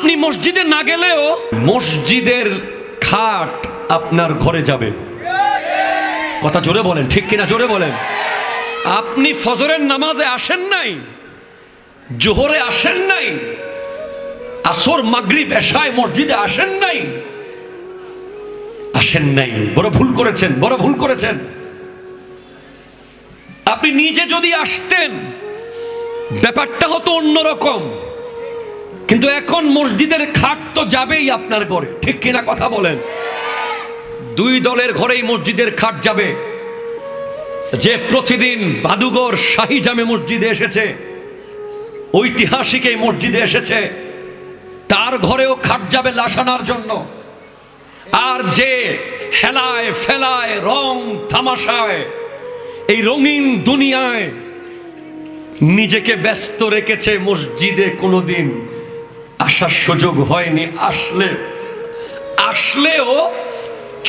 আপনি মসজিদে না গেলেও মসজিদের খাট আপনার ঘরে যাবে। কথা জোরে বলেন, ঠিক কিনা জোরে বলেন। আপনি ফজরের নামাজে আসেন নাই, জোহরে আসেন নাই, আসর মাগরিব এশায় মসজিদে আসেন নাই, আসেন নাই, বড় ভুল করেছেন, বড় ভুল করেছেন। আপনি নিজে যদি আসতেন ব্যাপারটা হতো অন্যরকম, কিন্তু এখন মসজিদের খাট তো যাবেই আপনার ঘরে, ঠিক কিনা কথা বলেন। দুই দলের ঘরেই মসজিদের খাট যাবে। যে প্রতিদিন বাদুগর শাহী জামে মসজিদে এসেছে, ঐতিহাসিক এই মসজিদে এসেছে, তার ঘরেও খাট যাবে লাশ আনার জন্য। আর যে হেলায় ফেলায় রং তামাশায় এই রঙিন দুনিয়ায় নিজেকে ব্যস্ত রেখেছে, মসজিদে কোনোদিন আসার সুযোগ হয়নি, আসলেও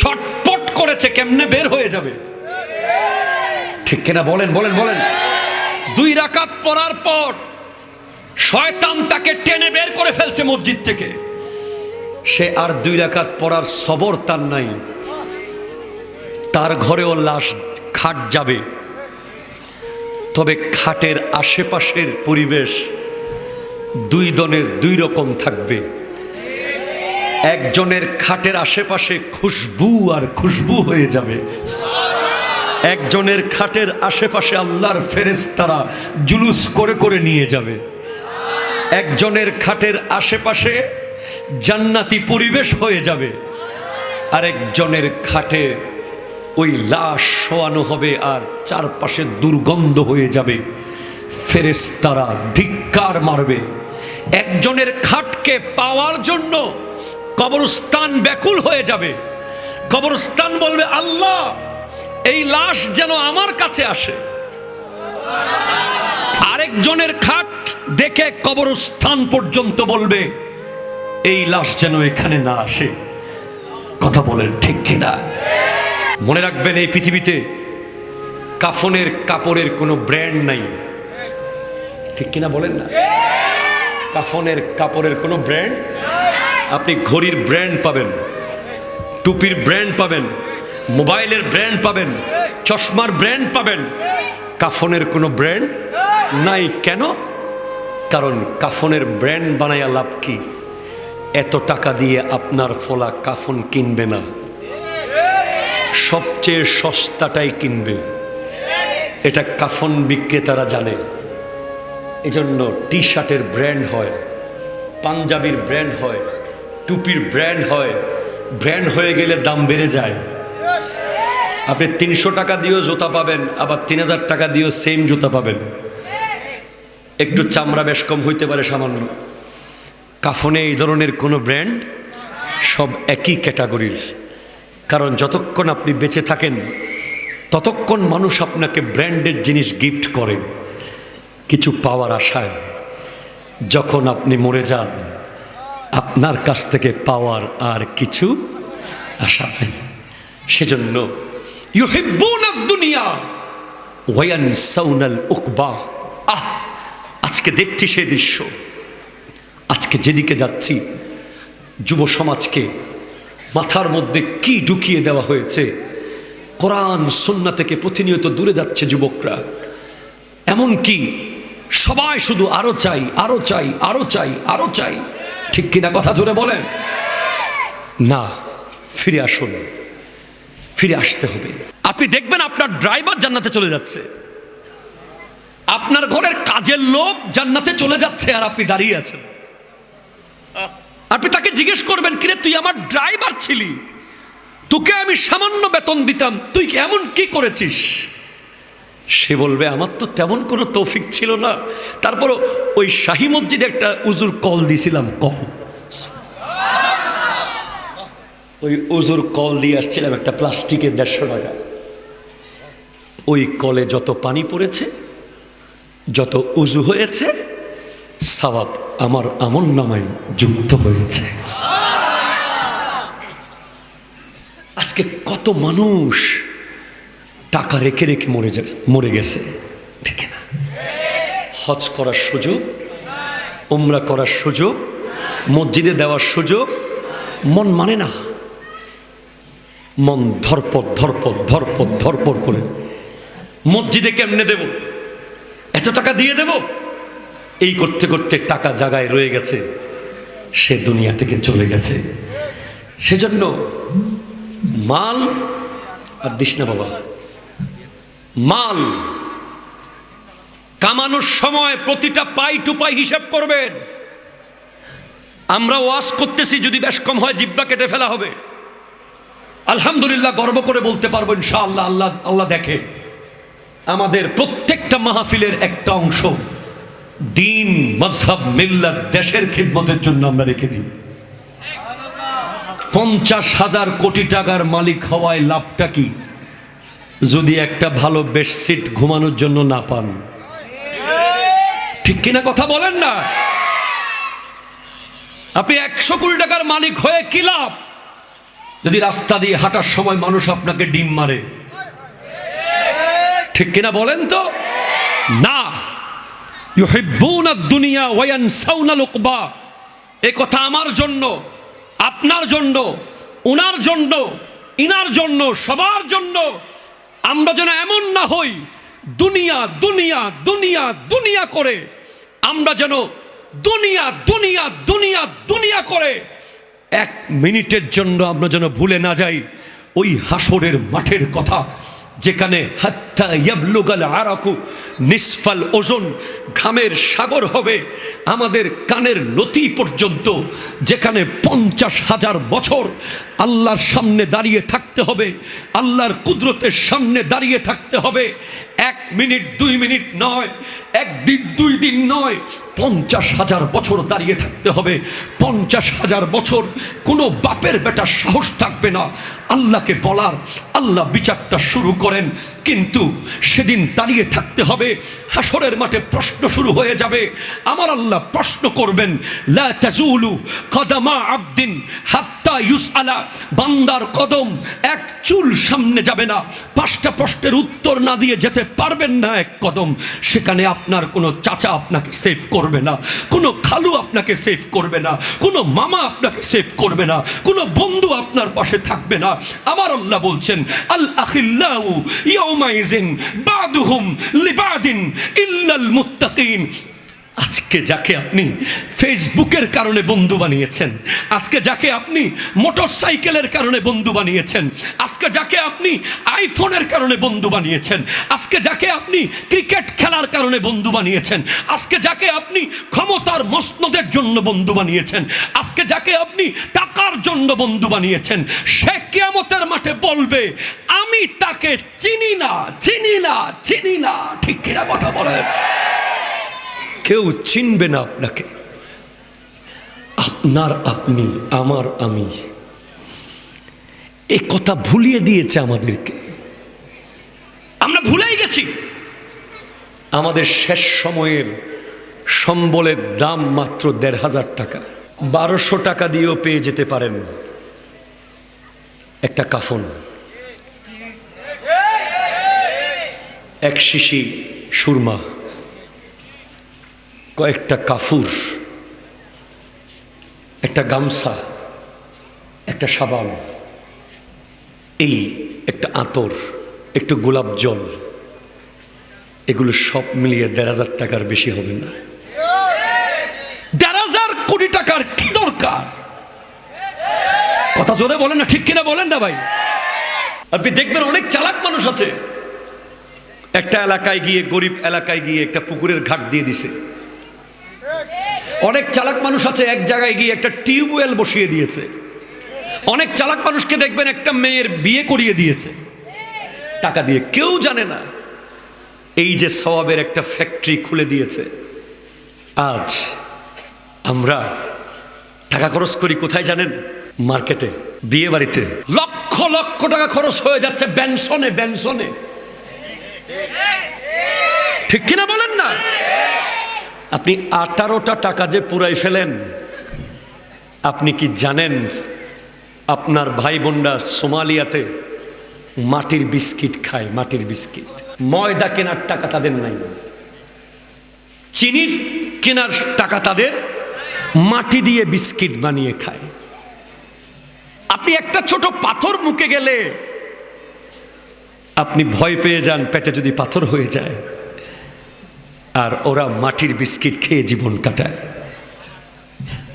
ছটপট করেছে কেমনে বের হয়ে যাবে, ঠিক কিনা বলেন বলেন বলেন। 2 রাকাত পড়ার পর শয়তান তাকে টেনে বের করে ফেলছে মসজিদ থেকে। সে আর 2 রাকাত পড়ার সবর তার নাই, তার ঘরেও লাশ খাট যাবে। তবে খাটের আশেপাশের পরিবেশ 2 জনের 2 রকম থাকবে। একজনের খাটের আশেপাশে খুশবু আর খুশবু হয়ে যাবে, একজনের খাটের আশেপাশে আল্লাহর ফেরেশতারা জুলুস করে করে নিয়ে যাবে। একজনের খাটের আশেপাশে জান্নাতি পরিবেশ হয়ে যাবে, আর একজনের খাটে ওই লাশ শোয়ানো হবে আর চারপাশে দুর্গন্ধ হয়ে যাবে, ফেরেশতারা ধিক্কার মারবে। একজনের খাটকে পাওয়ার জন্য কবরস্থান ব্যাকুল হয়ে যাবে, কবরস্থান বলবে আল্লাহ এই লাশ যেন আমার কাছে আসে। আরেকজনের খাট দেখে কবরস্থান পর্যন্ত বলবে এই লাশ যেন এখানে না আসে। কথা বলেন ঠিক কিনা? মনে রাখবেন, এই পৃথিবীতে কাফনের কাপড়ের কোনো ব্র্যান্ড নাই, ঠিক কিনা বলেন না? কাফনের কাপড়ের কোনো ব্র্যান্ড, আপনি ঘড়ির ব্র্যান্ড পাবেন, টুপির ব্র্যান্ড পাবেন, মোবাইলের ব্র্যান্ড পাবেন, চশমার ব্র্যান্ড পাবেন, কাফনের কোনো ব্র্যান্ড নাই। কেন? কারণ কাফনের ব্র্যান্ড বানাইয়া লাভ কি? এত টাকা দিয়ে আপনার ফোলা কাফন কিনবে না, সবচেয়ে সস্তাটাই কিনবে। এটা কাফন বিক্রেতারা জানে। এজন্য টি শার্টের ব্র্যান্ড হয়, পাঞ্জাবির ব্র্যান্ড হয়, টুপির ব্র্যান্ড হয়। ব্র্যান্ড হয়ে গেলে দাম বেড়ে যায়। আপনি 300 টাকা দিয়েও জুতা পাবেন, আবার 3000 টাকা দিয়েও সেম জুতা পাবেন। একটু চামড়া বেশ কম হইতে পারে সামান্য। কাফনে এই ধরনের কোনো ব্র্যান্ড, সব একই ক্যাটাগরির। কারণ যতক্ষণ আপনি বেঁচে থাকেন ততক্ষণ মানুষ আপনাকে ব্র্যান্ডের জিনিস গিফট করে কিছু পাওয়ার আশায়। যখন আপনি মরে যান আপনার কাছ থেকে পাওয়ার আর কিছু আশা নাই। সেজন্য ইউহিব্বুনাদ দুনিয়া ওয়া ইয়ানসাউনাল উকবা। আজকে দেখছি সেই দৃশ্য, আজকে যেদিকে যাচ্ছি যুব সমাজকে মাথার মধ্যে কি ঢুকিয়ে দেওয়া হয়েছে। কোরআন সুন্নাহ থেকে প্রতিনিয়ত দূরে যাচ্ছে যুবকরা। এমনকি সবাই শুধু আরো চাই, আরো চাই, আরো চাই, আরো চাই, ঠিক কিনা কথা জোরে বলেন না। ফিরে আসুন, ফিরে আসতে হবে। আপনি দেখবেন আপনার ড্রাইভার জান্নাতে চলে যাচ্ছে, আপনার ঘরের কাজের লোক জান্নাতে চলে যাচ্ছে, আর আপনি দাঁড়িয়ে আছেন। আপনি তাকে জিজ্ঞেস করবেন, কিরে তুই আমার ড্রাইভার ছিলি, তোকে আমি সামান্য বেতন দিতাম, তুই এমন কি করেছিস? সে বলবে আমার তো তেমন কোনো তৌফিক ছিল না, তারপর ওই শাহী মসজিদে একটা উজুর কল দিয়েছিলাম, কল, ওই উজুর কল দিয়ে আসছিলাম একটা প্লাস্টিকের 150 টাকা। ওই কলে যত পানি পড়েছে, যত উজু হয়েছে, সওয়াব আমার আমলনামায় যুক্ত হয়েছে। আজকে কত মানুষ টাকা রেখে রেখে মরে গেছে, ঠিক না? হজ করার সুযোগ, উমরা করার সুযোগ মসজিদে দেওয়ার সুযোগ মন মানে না। মন ধরপর ধরপর ধরপর ধরপর করে মসজিদে কেমনে দেব, এত টাকা দিয়ে দেব, এই করতে করতে টাকা জায়গায় রয়ে গেছে, সে দুনিয়া থেকে চলে গেছে। সেজন্য মাল আর দিস না বাবা, মাল কামানোর সময় প্রতিটা পাই টু পাই হিসাব করবেন। আমরা ওয়াজ করতেছি, যদি বেশ কম হয় জিব্বা কেটে ফেলা হবে। আলহামদুলিল্লাহ গর্ব করে বলতে পারবো ইনশাআল্লাহ, আল্লাহ আল্লাহ দেখে আমাদের প্রত্যেকটা মাহফিলের একটা অংশ দিন, মজহব, মিল্লাত, দেশের খিদমতের জন্য আমরা রেখে দিই। 50,000 কোটি টাকার মালিক হওয়ায় লাভটা কি যদি একটা ভালো বেডশিট ঘুমানোর জন্য না পান? ঠিক কিনা কথা বলেন না? আপনি 100 কোটি টাকার মালিক হয়ে কি লাভ যদি রাস্তা দিয়ে হাঁটার সময় মানুষ আপনাকে ডিম মারে? ঠিক কিনা বলেন তো? না, ইউহিব্বুনা দুনিয়া ওয়া ইয়ানসাউনাল উকবা। এই কথা আমার জন্য, আপনার জন্য, ওনার জন্য, ইনার জন্য, সবার জন্য। আমরা যেন এমন না হই দুনিয়া দুনিয়া দুনিয়া দুনিয়া করে, আমরা যেন দুনিয়া দুনিয়া দুনিয়া দুনিয়া করে 1 মিনিটের জন্য আমরা যেন ভুলে না যাই ওই হাসরের মাঠের কথা, যেখানে হাত্তা ইয়াবলুগাল আরাকু নিসফাল ওজন, ঘামের সাগর হবে আমাদের কানের লতি পর্যন্ত, যেখানে 50,000 বছর আল্লাহর সামনে দাঁড়িয়ে থাকতে হবে, আল্লাহর কুদরতের সামনে দাঁড়িয়ে থাকতে হবে। 1 মিনিট 2 মিনিট নয়, 1 দিন 2 দিন নয়, 50,000 বছর দাঁড়িয়ে থাকতে হবে। 50,000 বছর কোনো বাপের বেটার সাহস থাকবে না আল্লাহকে বলার, আল্লাহ বিচারটা শুরু করেন। কিন্তু সেদিন দাঁড়িয়ে থাকতে হবে, হাসরের মাঠে প্রশ্ন শুরু হয়ে যাবে। আমার আল্লাহ প্রশ্ন করবেন, লা তাজুলু কদমা আবদিন হাত্তা ইউসআলা, বান্দার কদম 1 চুল সামনে যাবে না, 5টা প্রশ্নের উত্তর না দিয়ে যেতে পারবেন না 1 কদম। সেখানে আপনার কোনো চাচা আপনাকে সেভ করবে না, কোনো খালু আপনাকে সেভ করবে না, কোনো মামা আপনাকে সেভ করবে না, কোনো বন্ধু আপনার পাশে থাকবে না। আমার আল্লাহ বলছেন, আল আখিল্লাউ ইয়াউমাইজিন বাদুহুম লিবাদিন ইল্লাল মুত্তাকিন। আজকে যাকে আপনি ফেসবুকের কারণে বন্ধু বানিয়েছেন, আজকে যাকে আপনি মোটরসাইকেলের কারণে বন্ধু বানিয়েছেন, আজকে যাকে আপনি আইফোনের কারণে বন্ধু বানিয়েছেন, আজকে যাকে আপনি ক্রিকেট খেলার কারণে বন্ধু বানিয়েছেন, আজকে যাকে আপনি ক্ষমতার মসনদের জন্য বন্ধু বানিয়েছেন, আজকে যাকে আপনি টাকার জন্য বন্ধু বানিয়েছেন, সে কিয়ামতের মাঠে বলবে, আমি তাকে চিনি না, চিনি না, চিনি না। ঠিক কিনা কথা বলেন? কেউ চিনবে না আপনাকে। আপনার আপনি, আমার আমি, এই কথা ভুলিয়ে দিয়েছে আমাদেরকে। আমরা ভুলেই গেছি। আমাদের শেষ সময়ের সম্বলের দাম মাত্র 1,500 টাকা। 1200 টাকা দিয়েও পেয়ে যেতে পারেন একটা কাফন, 1 শিশি সুরমা, কয়েকটা কাফুর, একটা গামছা, একটা সাবান, এই একটা আতর, একটু গোলাপ জল, এগুলো সব মিলিয়ে 1,500 টাকার বেশি হবে না। 1,500 কোটি টাকার কি দরকার? কথা জোরে বলেন না, ঠিক কিনা বলেন না ভাই? আপনি দেখবেন অনেক চালাক মানুষ আছে, একটা এলাকায় গিয়ে, গরিব এলাকায় গিয়ে একটা পুকুরের ঘাট দিয়ে দিছে। অনেক চালাক মানুষ আছে এক জায়গায় গিয়ে একটা টিউবওয়েল বসিয়ে দিয়েছে। অনেক চালাক মানুষকে দেখবেন একটা মেয়ের বিয়ে করিয়ে দিয়েছে টাকা দিয়ে, কেউ জানে না এই যে সওয়াবের একটা ফ্যাক্টরি খুলে দিয়েছে। আজ আমরা টাকা খরচ করি কোথায় জানেন? মার্কেটে, বিয়ে বাড়িতে লক্ষ লক্ষ টাকা খরচ হয়ে যাচ্ছে বেনসনে, বেনসনে। ঠিক কিনা বলেন না? আপনি 18টা টাকা যে পুরাই ফেলেন, আপনি কি জানেন আপনার ভাই বোনরা সোমালিয়াতে মাটির বিস্কিট খায়? মাটির বিস্কিট। ময়দা কেনার টাকা তাদের নাই, চিনির কেনার টাকা তাদের মাটি দিয়ে বিস্কিট বানিয়ে খায়। আপনি একটা ছোট পাথর মুখে গেলে আপনি ভয় পেয়ে যান পেটে যদি পাথর হয়ে যায়, আর ওরা মাটির বিস্কিট খেয়ে জীবন কাটায়।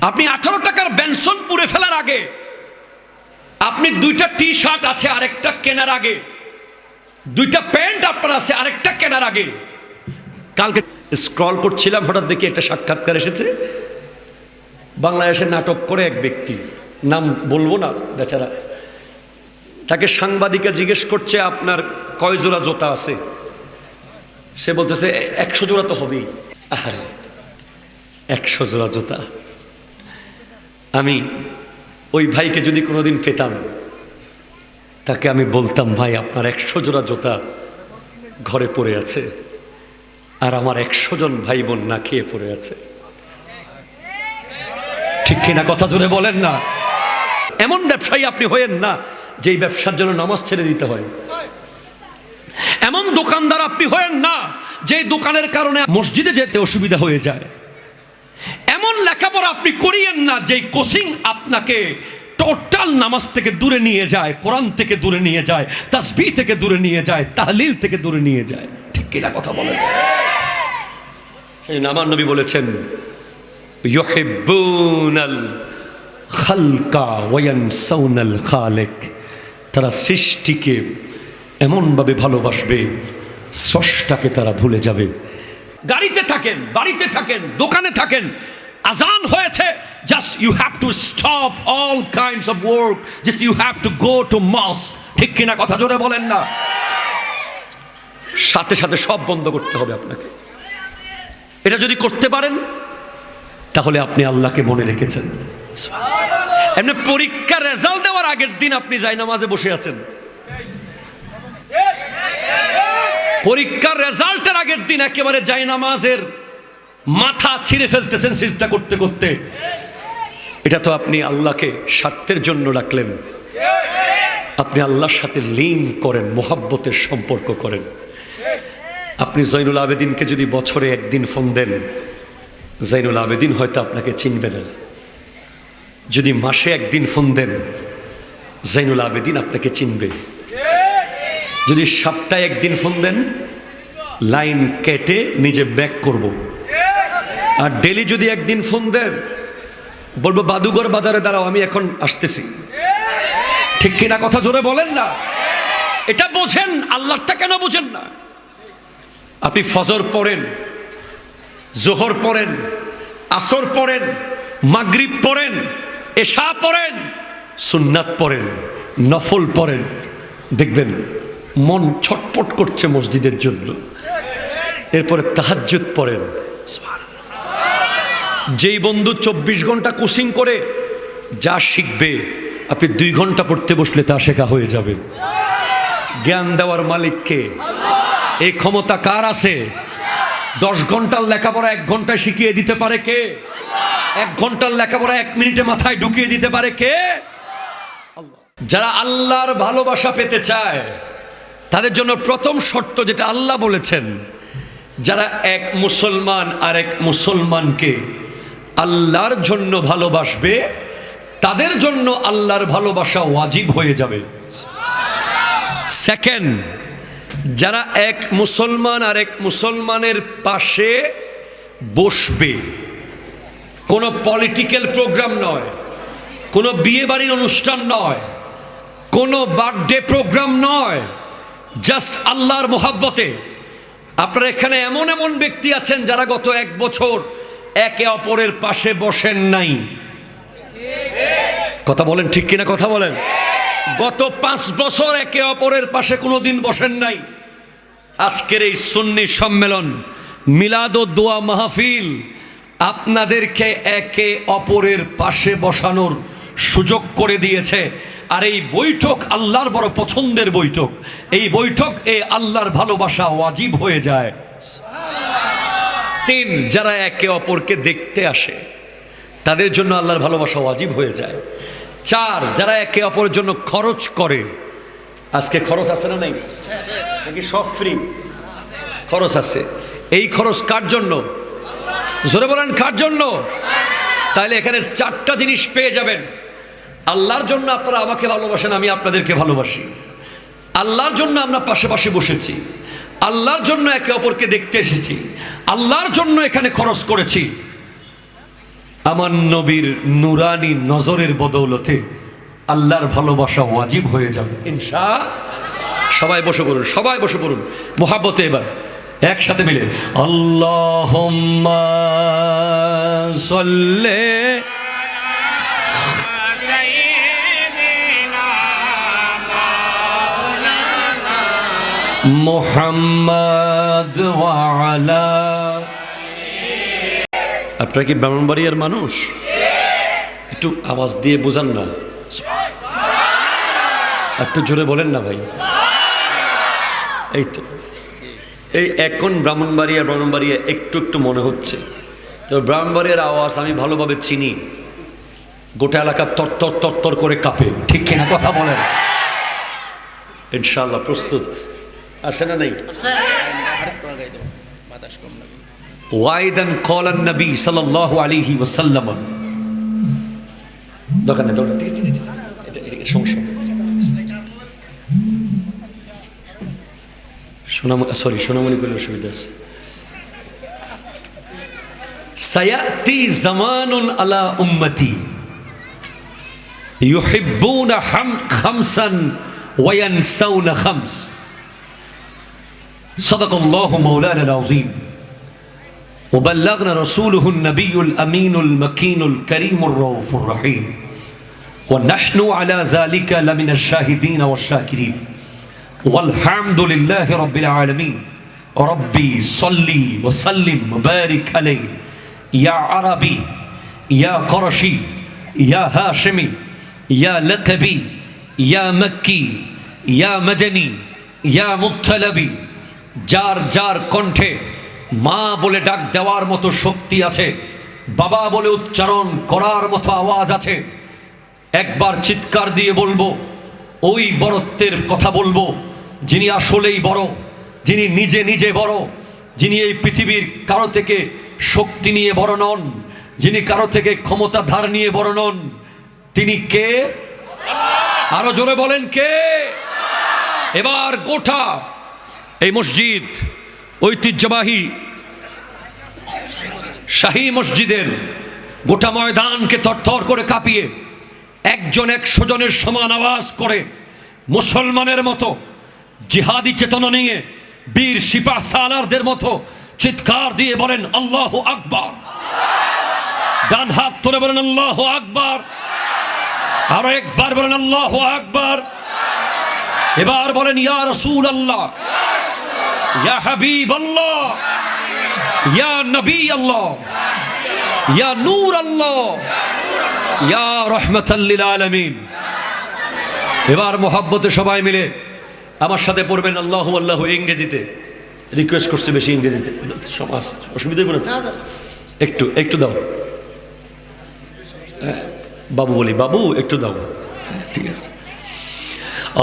আপনি 18 টাকার বেনসন পুড়ে ফেলার আগে, আপনি 2টা টি শার্ট আছে আরেকটা কেনার আগে, 2টা প্যান্ট আপনার আছে আরেকটা কেনার আগে। কালকে স্ক্রল করছিলাম, হঠাৎ দেখি একটা সাক্ষাৎকার এসেছে। বাংলাদেশে নাটক করে এক ব্যক্তি, নাম বলবো না বেচারা, তাকে সাংবাদিকা জিজ্ঞেস করছে আপনার কয় জোড়া জুতা আছে? সে বলতেছে 100 জোড়া তো হবেই। আরে 100 জোড়া জুতা! আমি ওই ভাইকে যদি কোনোদিন পেতাম, তাকে আমি বলতাম, ভাই আপনার 100 জোড়া জুতা ঘরে পড়ে আছে, আর আমার 100 জন ভাই বোন না খেয়ে পড়ে আছে। ঠিক কিনা? কথা জোরে বলেন না। এমন ব্যবসায়ী আপনি হয়েন না যেই ব্যবসার জন্য নামাজ ছেড়ে দিতে হয়। এমন দোকানদার আপনি হয়েন না যে দোকানের কারণে মসজিদে যেতে অসুবিধা হয়ে যায়। এমন লেখাপড়া আপনি করিয়েন না যে কোচিং আপনাকে টোটাল নামাজ থেকে দূরে নিয়ে যায়, কোরআন থেকে দূরে নিয়ে যায়, তাসবিহ থেকে দূরে নিয়ে যায়, তাহলিল থেকে দূরে নিয়ে যায়। ঠিক কিনা কথা বলেন? সেই আমার নবী বলেছেন, ইউহিব্বুনাল খালকা ওয়া ইয়ানসাউনাল খালিক। তারা সৃষ্টিকে এমনভাবে ভালোবাসবে, স্রষ্টাকে তারা ভুলে যাবে। গাড়িতে থাকেন, বাড়িতে থাকেন, দোকানে থাকেন, আজান হয়েছে, just you have to stop all kinds of work, just you have to go to mosque. ঠিক কিনা? কথা জোরে বলেন না। সাথে সাথে সব বন্ধ করতে হবে আপনাকে। এটা যদি করতে পারেন তাহলে আপনি আল্লাহকে মনে রেখেছেন। এমনি পরীক্ষার রেজাল্ট দেওয়ার আগের দিন আপনি জায়নামাজে বসে আছেন, পরীক্ষার রেজাল্টের আগের দিন একেবারে জায়নামাজের মাথা ছিঁড়ে ফেলতেছেন সিজদা করতে করতে। এটা তো আপনি আল্লাহকে স্বার্থের জন্য রাখলেন। আপনি আল্লাহর সাথে লিঙ্ক করেন, মোহাব্বতের সম্পর্ক করেন। আপনি জৈনুল আবেদিনকে যদি বছরে একদিন ফোন দেন, জৈনুল আবেদিন হয়তো আপনাকে চিনবে না। যদি মাসে একদিন ফোন দেন, জৈনুল আবেদিন আপনাকে চিনবে। যদি সপ্তাহে একদিন ফোন দেন, লাইন কেটে নিজে ব্যাক করব। আর ডেলি যদি একদিন ফোন দেন, বলবো বাদুগর বাজারে দাঁড়াও, আমি এখন আসতেছি। ঠিক কিনা? কথা জোরে বলেন না। এটা বোঝেন, আল্লাহটা কেন বোঝেন না? আপনি ফজর পড়েন, জোহর পড়েন, আসর পড়েন, মাগরিব পড়েন, এশা পড়েন, সুন্নাত পড়েন, নফল পড়েন, দেখবেন মন ছটপট করছে মসজিদের জন্য। এরপরে তাহাজ্জুদ পড়েন। যেই বন্ধু 24 ঘন্টা কোচিং করে যা শিখবে, আপনি 2 ঘন্টা পড়তে বসলে তা শেখা হয়ে যাবে। জ্ঞান দেওয়ার মালিককে, এই ক্ষমতা কার আছে? 10 ঘন্টার লেখাপড়া 1 ঘন্টায় শিখিয়ে দিতে পারে কে? 1 ঘন্টার লেখাপড়া 1 মিনিটে মাথায় ঢুকিয়ে দিতে পারে কে? যারা আল্লাহর ভালোবাসা পেতে চায় তাদের জন্য প্রথম শর্ত যেটা আল্লাহ বলেছেন, যারা এক মুসলমান আর এক মুসলমানকে আল্লাহর জন্য ভালোবাসবে, তাদের জন্য আল্লাহর ভালোবাসা ওয়াজিব হয়ে যাবে। সেকেন্ড, যারা এক মুসলমান আর এক মুসলমানের পাশে বসবে, কোনো পলিটিক্যাল প্রোগ্রাম নয়, কোনো বিয়ে বাড়ির অনুষ্ঠান নয়, কোনো বার্থডে প্রোগ্রাম নয়, জাস্ট আল্লাহর মোহাব্বতে। আপনারা এখানে এমন এমন ব্যক্তি আছেন যারা গত 1 বছর একে অপরের পাশে বসেন নাই। কথা বলেন, ঠিক কিনা? কথা বলেন। গত 5 বছর একে অপরের পাশে কোনোদিন বসেন নাই। আজকের এই সুন্নি সম্মেলন, মিলাদ ও দোয়া মাহফিল আপনাদেরকে একে অপরের পাশে বসানোর সুযোগ করে দিয়েছে। আর এই বৈঠক আল্লাহর বড় পছন্দের বৈঠক। এই বৈঠক আল্লাহর ভালোবাসা ওয়াজিব হয়ে যায়। 3, যারা একে অপরকে দেখতে আসে তাদের জন্য আল্লাহর ভালোবাসা ওয়াজিব হয়ে যায়। 4, যারা একে অপরের জন্য খরচ করে। আজকে খরচ আছে না নাই? নাকি সব ফ্রি? খরচ আছে। এই খরচ কার জন্য? জোরে বলেন, কার জন্য? তাহলে এখানে চারটা জিনিস পেয়ে যাবেন। আল্লাহর জন্য আপনারা আমাকে ভালোবাসেন, আমি আপনাদেরকে ভালোবাসি। আল্লাহর জন্য আমরা পাশাপাশি বসেছি, আল্লাহর জন্য একে অপরকে দেখতে এসেছি, আল্লাহর জন্য এখানে খরচ করেছি। আমার নবীর নুরানি নজরের বদৌলতে আল্লাহর ভালোবাসা ওয়াজিব হয়ে যাবে ইনশাআল্লাহ। সবাই বসে পড়ুন, সবাই বসে পড়ুন মুহাব্বতে, এবার একসাথে মিলে আল্লাহুম্মা সাল্লি মুহাম্মদ ওয়া আলা। আপনারা কি ব্রাহ্মণবাড়িয়ার মানুষ? একটু আওয়াজ দিয়ে বোঝান না, একটু জোরে বলেন না ভাই। এই তো এই এখন ব্রাহ্মণবাড়িয়া একটু একটু মনে হচ্ছে। তো ব্রাহ্মণবাড়িয়ার আওয়াজ আমি ভালোভাবে চিনি, গোটা এলাকা তরতর তরতর করে কাঁপে, ঠিক কিনা কথা বলেন? ইনশাআল্লাহ প্রস্তুত আছে না নাই? ওয়াইদান ক্বালান নবী সাল্লাল্লাহু আলাইহি ওয়াসাল্লাম, দোকানে এটা সমস্যা সোনামণি বলে অসুবিধা আছে। সায়াতি জামানুন আলা উম্মতি ইউহিব্বুনা খামসান ওয়া ইয়ানসাউনা খামস। সাদাকাল্লাহু মাওলানা আযীম ওয়া বাল্লাগনা রাসূলুহুন নাবিয়ুল আমিনুল মাকিনুল কারীমুর রাউফুর রহিম ওয়া নাহনু আলা যালিকা লামিনাশ শাহিদিন ওয়াশ শাকিরিন والحمد لله رب العالمين ربي صلي وسلم وبارك عليه يا عربي يا قرشي يا هاشمي يا لقبي يا مكي يا مدني يا مطلبي। যার যার কণ্ঠে মা বলে ডাক দেওয়ার মতো শক্তি আছে, বাবা বলে উচ্চারণ করার মতো আওয়াজ আছে, একবার চিৎকার দিয়ে বলবো, ওই বড়ত্বের কথা বলবো যিনি আসলেই বড়, যিনি নিজে নিজে বড়, যিনি এই পৃথিবীর কারো থেকে শক্তি নিয়ে বড় নন, যিনি কারো থেকে ক্ষমতা ধার নিয়ে বড় নন। তিনি কে? আরো জোরে বলেন কে? এবার গোটা এই মসজিদ, ঐতিহ্যবাহী শাহী মসজিদের গোটা ময়দানকে থরথর করে কাঁপিয়ে একজন 100 জনের সমান আওয়াজ করে মুসলমানের মতো জিহাদি চেতনা নিয়ে বীর সিপাহ সালারদের মতো চিৎকার দিয়ে বলেন আল্লাহু আকবার। ডান হাত তুলে বলেন আল্লাহু আকবার। আরো একবার বলেন আল্লাহু আকবার। এবার বলেন ইয়া রাসূলুল্লাহ, ইয়া হাবিবাল্লাহ, ইয়া নবী আল্লাহ, ইয়া নূর আল্লাহ, ইয়া রাহমাতাল লিল আলামিন। এবার মোহাব্বতে সবাই মিলে আমার সাথে পড়বেন আল্লাহু আল্লাহু ইংরেজিতে। রিকোয়েস্ট করছে বেশি ইংরেজিতে, সমাজ অসুবিধা হবে না? একটু একটু দাও বাবু, বলি বাবু একটু দাও, ঠিক আছে।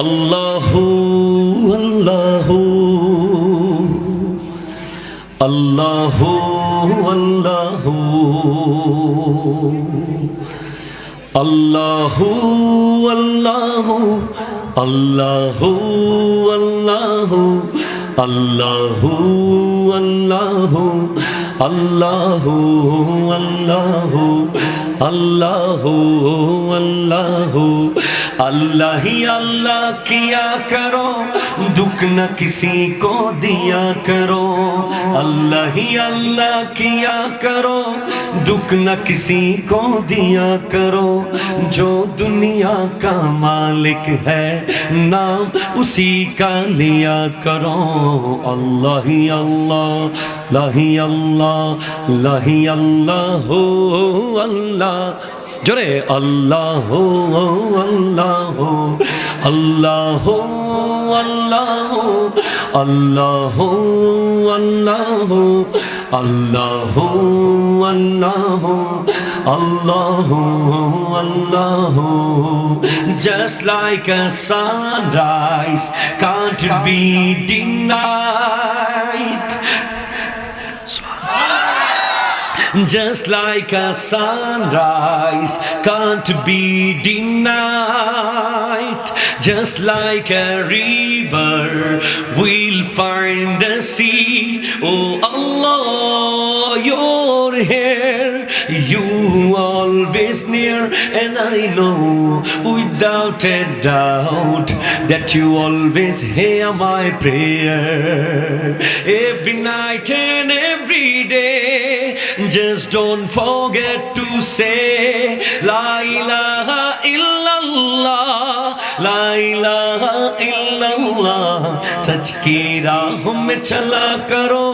আল্লাহু আল্লাহু আল্লাহু আল্লাহু আল্লাহু আল্লাহু আল্লাহু আল্লাহু আল্লাহু আল্লাহু আল্লাহু আল্লাহু আল্লাহু আল্লাহু अल्लाह ही अल्लाह किया करो, दुख न किसी को दिया करो। अल्लाह ही अल्लाह किया करो, दुख न किसी को दिया करो। जो दुनिया का मालिक है नाम उसी का लिया करो। अल्लाह ही अल्लाह, ला ही अल्लाह, ला ही अल्लाह हो अल्लाह। जोरे अल्लाह अल्लाह अल्लाह अल्लाह अल्लाह अल्लाह अल्लाह अल्लाह अल्लाह अल्लाह। Just like a sunrise can't be denied, just like a sunrise can't be denied, just like a river we'll find the sea. Oh Allah, you're here, you always near, and I know without a doubt that you always hear my prayer. Every night and every day, just don't forget to say La ilaha illallah, La ilaha illallah. सच की राह में चला करो,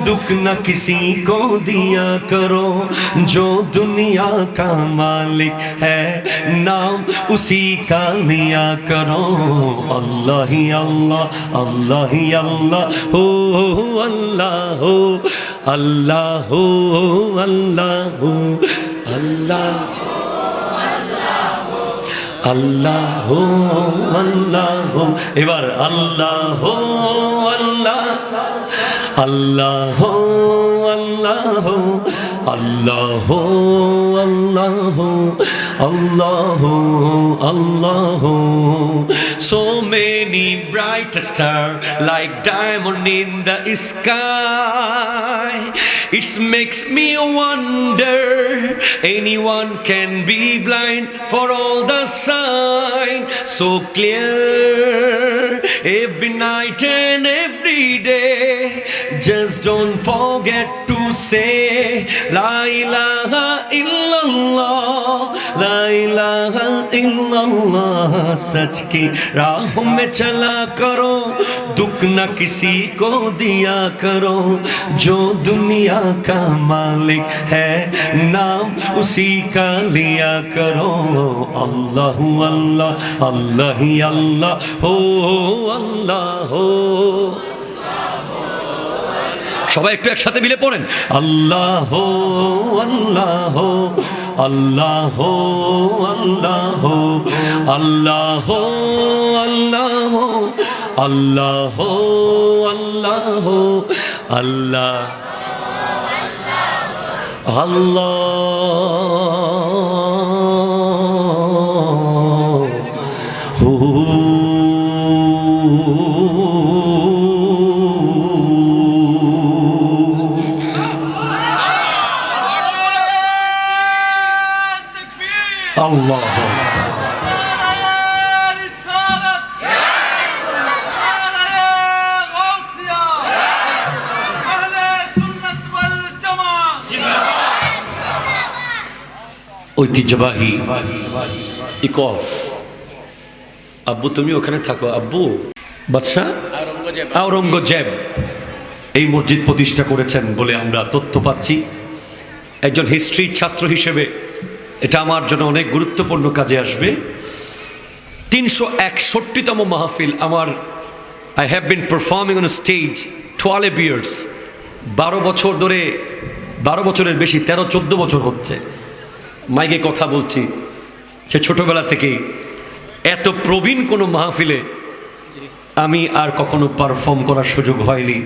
दुख न किसी को दिया करो, जो दुनिया का मालिक है नाम उसी का लिया करो। अल्लाह ही अल्लाह, अल्लाह ही अल्लाह, हो अल्लाह हो, अल्लाह हो, अल्लाह हो, अल्लाह अल्लाह हो, अल्लाह हो। এবার আল্লাহ হো আল্লাহ, আল্লাহ হো আল্লাহ হো, আল্লাহ হো আল্লাহ হো, আল্লাহ হো আল্লাহ হো। So many bright stars like diamond in the sky, it makes me wonder anyone can be blind for all the sign so clear every night and every day. Just don't forget to say La ilaha illallah, La ilaha illallah. सच की राह में चला करो, दुख न किसी को दिया करो, जो दुनिया का मालिक है नाम उसी का लिया करो। अल्लाह अल्लाह, अल्लाह ही अल्लाह हो, अल्लाह हो। সবাই একটু একসাথে মিলে পড়েন আল্লাহ হো, আল্লাহ হো, আল্লাহ হো, আল্লাহ হো, আল্লাহ হো, আল্লাহ হো, আল্লাহ হো, আল্লাহ হো, আল্লাহ আল্লাহ হো। Allah ঐতিহ্যবাহী ইকফ। আব্বু তুমি ওখানে থাকো, আব্বু বাদশাহ আওরঙ্গজেব এই মসজিদ প্রতিষ্ঠা করেছেন বলে আমরা তথ্য পাচ্ছি। একজন হিস্ট্রির ছাত্র হিসেবে এটা আমার জন্য অনেক গুরুত্বপূর্ণ কাজে আসবে। 361তম মাহফিল আমার, I have been performing on stage 12 years, 12 বছর ধরে, 12 বছরের বেশি, 13-14 বছর হচ্ছে মাইকে কথা বলছি। সে ছোটবেলা থেকেই এত প্রবীণ কোনো মাহফিলে আমি আর কখনো পারফর্ম করার সুযোগ হয়নি।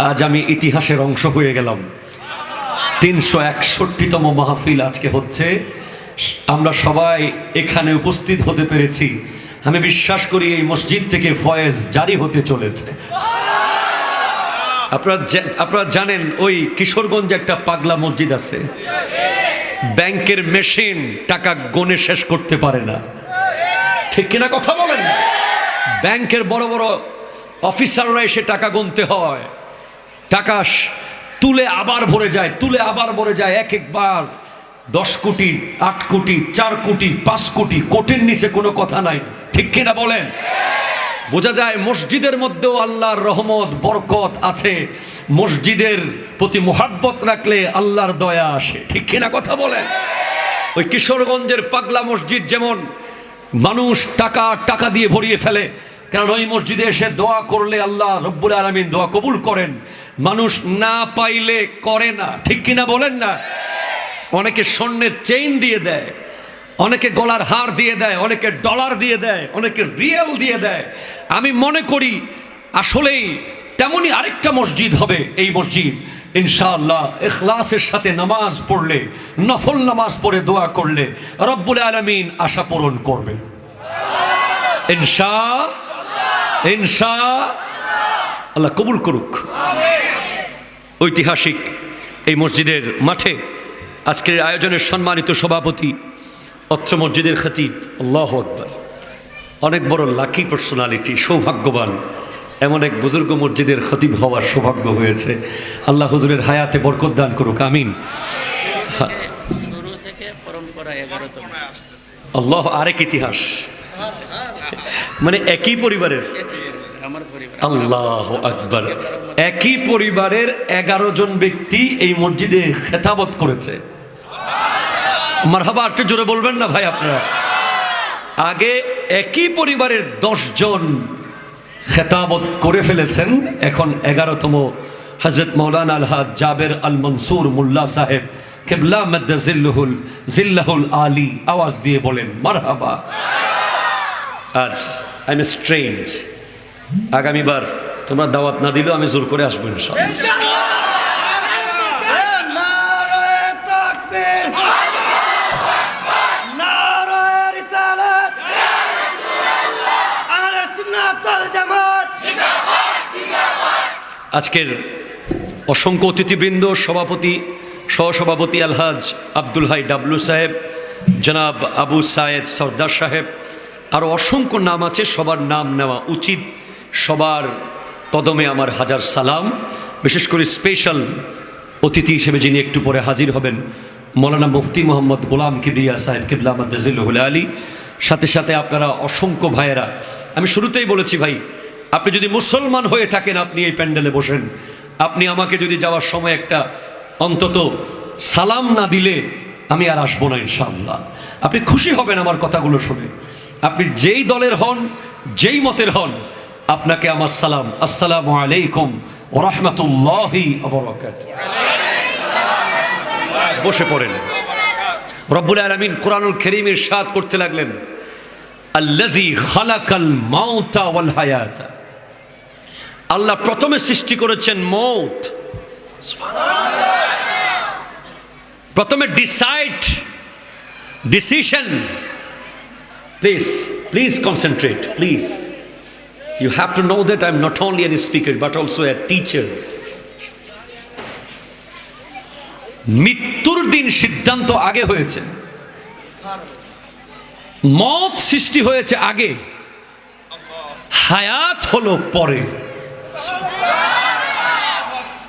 আজ আমি ইতিহাসের অংশ হয়ে গেলাম। 361তম মাহফিল আজকে হচ্ছে, আমরা সবাই এখানে উপস্থিত হতে পেরেছি। আমি বিশ্বাস করি এই মসজিদ থেকে ফয়েজ জারি হতে চলেছে। আপনারা জানেন ওই কিশোরগঞ্জে একটা পাগলা মসজিদ আছে, ব্যাংকের মেশিন টাকা গনে শেষ করতে পারে না, ঠিক কিনা কথা বলেন? ব্যাংকের বড় বড় অফিসাররা এসে টাকা গুনতে হয়, টাকা তুলে আবার ভরে যায়, তুলে আবার ভরে যায়, এক একবার 10 কোটি, 8 কোটি, 4 কোটি, 5 কোটি, কোটির নিচে কোনো কথা নাই, ঠিক কিনা বলেন? বোঝা যায় মসজিদের মধ্যেও আল্লাহর রহমত বরকত আছে। মসজিদের প্রতি মোহাব্বত রাখলে আল্লাহর দয়া আসে, ঠিক কিনা কথা বলেন? ওই কিশোরগঞ্জের পাগলা মসজিদ যেমন মানুষ টাকা দিয়ে ভরিয়ে ফেলে, কারণ ওই মসজিদে এসে দোয়া করলে আল্লাহ রব্বুল আলামিন দোয়া কবুল করেন। মানুষ না পাইলে করে না, ঠিক কিনা বলেন না? অনেকে স্বর্ণের চেইন দিয়ে দেয়, অনেকে গলার হার দিয়ে দেয়, অনেকে ডলার দিয়ে দেয়, অনেকে রিয়েল দিয়ে দেয়। আমি মনে করি আসলেই তেমনই আরেকটা মসজিদ হবে, এই মসজিদ ইনশাআল্লাহ ইখলাসের সাথে নামাজ পড়লে, নফল নামাজ পড়ে দোয়া করলে রব্বুল আলামিন আশা পূরণ করবে ইনশাআল্লাহ। কবুল করুক। ঐতিহাসিক এই মসজিদের মাঠে আজকের আয়োজনের সম্মানিত সভাপতি, অত্র মসজিদের খতিব, আল্লাহু আকবার, অনেক বড় লাকি পার্সোনালিটি, সৌভাগ্যবান, এমন এক বুজুর্গ মসজিদের খতিব হওয়ার সৌভাগ্য হয়েছে। আল্লাহ হুজুরের হায়াতে বরকত দান করুক, আমিন। আল্লাহ, আরেক ইতিহাস, মানে একই পরিবারের, আল্লাহু আকবার, একই পরিবারের 11 জন ব্যক্তি এই মসজিদে খেতাবত করেছে। মারহাবা, একটু জোরে বলবেন না ভাই আপনারা? আগে একই পরিবারের 10 জন খেতাবত করে ফেলেছেন, এখন 11তম হযরত মাওলানা আলহাজ জাবের আল মনসুর মোল্লা সাহেব কিবলা মাদ্দা জিল্লাহুল আলী আওয়াজ দিয়ে বলেন মারহাবা। আজ আই এম স্ট্রেঞ্জ, আগামীবার তোমরা দাওয়াত না দিলেও আমি জোর করে আসবো ইনশাআল্লাহ। আজকের অসংখ্য অতিথিবৃন্দ, সভাপতি, সহসভাপতি আলহাজ আব্দুল হাই ডাবলু সাহেব, জনাব আবু সায়েদ সর্দার সাহেব, আরও অসংখ্য নাম আছে, সবার নাম নেওয়া উচিত। সবার কদমে আমার হাজার সালাম। বিশেষ করে স্পেশাল অতিথি হিসেবে যিনি একটু পরে হাজির হবেন, মৌলানা মুফতি মোহাম্মদ গোলাম কিবরিয়া সাহেব কিবলা মাদ্দাজিল্লাহুল আলী, সাথে সাথে আপনারা অসংখ্য ভাইয়েরা। আমি শুরুতেই বলেছি ভাই, আপনি যদি মুসলমান হয়ে থাকেন, আপনি এই প্যান্ডেলে বসেন, আপনি আমাকে যদি যাওয়ার সময় একটা অন্তত সালাম না দিলে আমি আর আসবো না ইনশাআল্লাহ। আপনি খুশি হবেন আমার কথাগুলো শুনে। আপনি যেই দলের হন, যেই মতের হন, আপনাকে আমার সালাম, আসসালামু আলাইকুম ওয়া রাহমাতুল্লাহি ওয়া বারাকাতুহু। বসে পড়েন। রব্বুল আলামিন কুরআনুল কারীমে ইরশাদ করতে লাগলেন, আল্লাযী খালাকাল মাউতা ওয়াল হায়াতা। আল্লাহ প্রথমে সৃষ্টি করেছেন মৌত, প্রথমে decision. Please concentrate, please. You have to know that I am not only a speaker but also a teacher. মৃত্যুর দিন সিদ্ধান্ত আগে হয়েছে, মত সৃষ্টি হয়েছে আগে, হায়াত হলো পরে।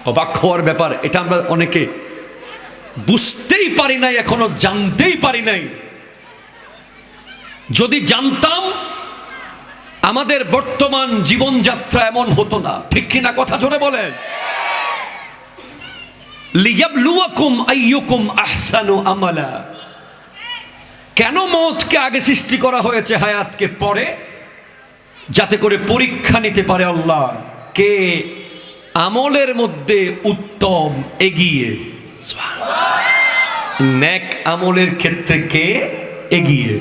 অবাক হওয়ার ব্যাপার, এটা আমরা অনেকে বুঝতেই পারি নাই, এখনো জানতেই পারি নাই। যদি জানতাম আমাদের বর্তমান জীবনযাত্রা এমন হতো না, ঠিক কিনা? কথা জোরে বলেন। লিয়াবলুয়াকুম আইয়ুকুম আহসানু আমালা। কেন মওতকে আগে সৃষ্টি করা হয়েছে, হায়াতকে পরে? যাতে করে পরীক্ষা নিতে পারে আল্লাহ কে আমলের মধ্যে উত্তম, এগিয়ে। নেক আমলের ক্ষেত্রে কে এগিয়ে?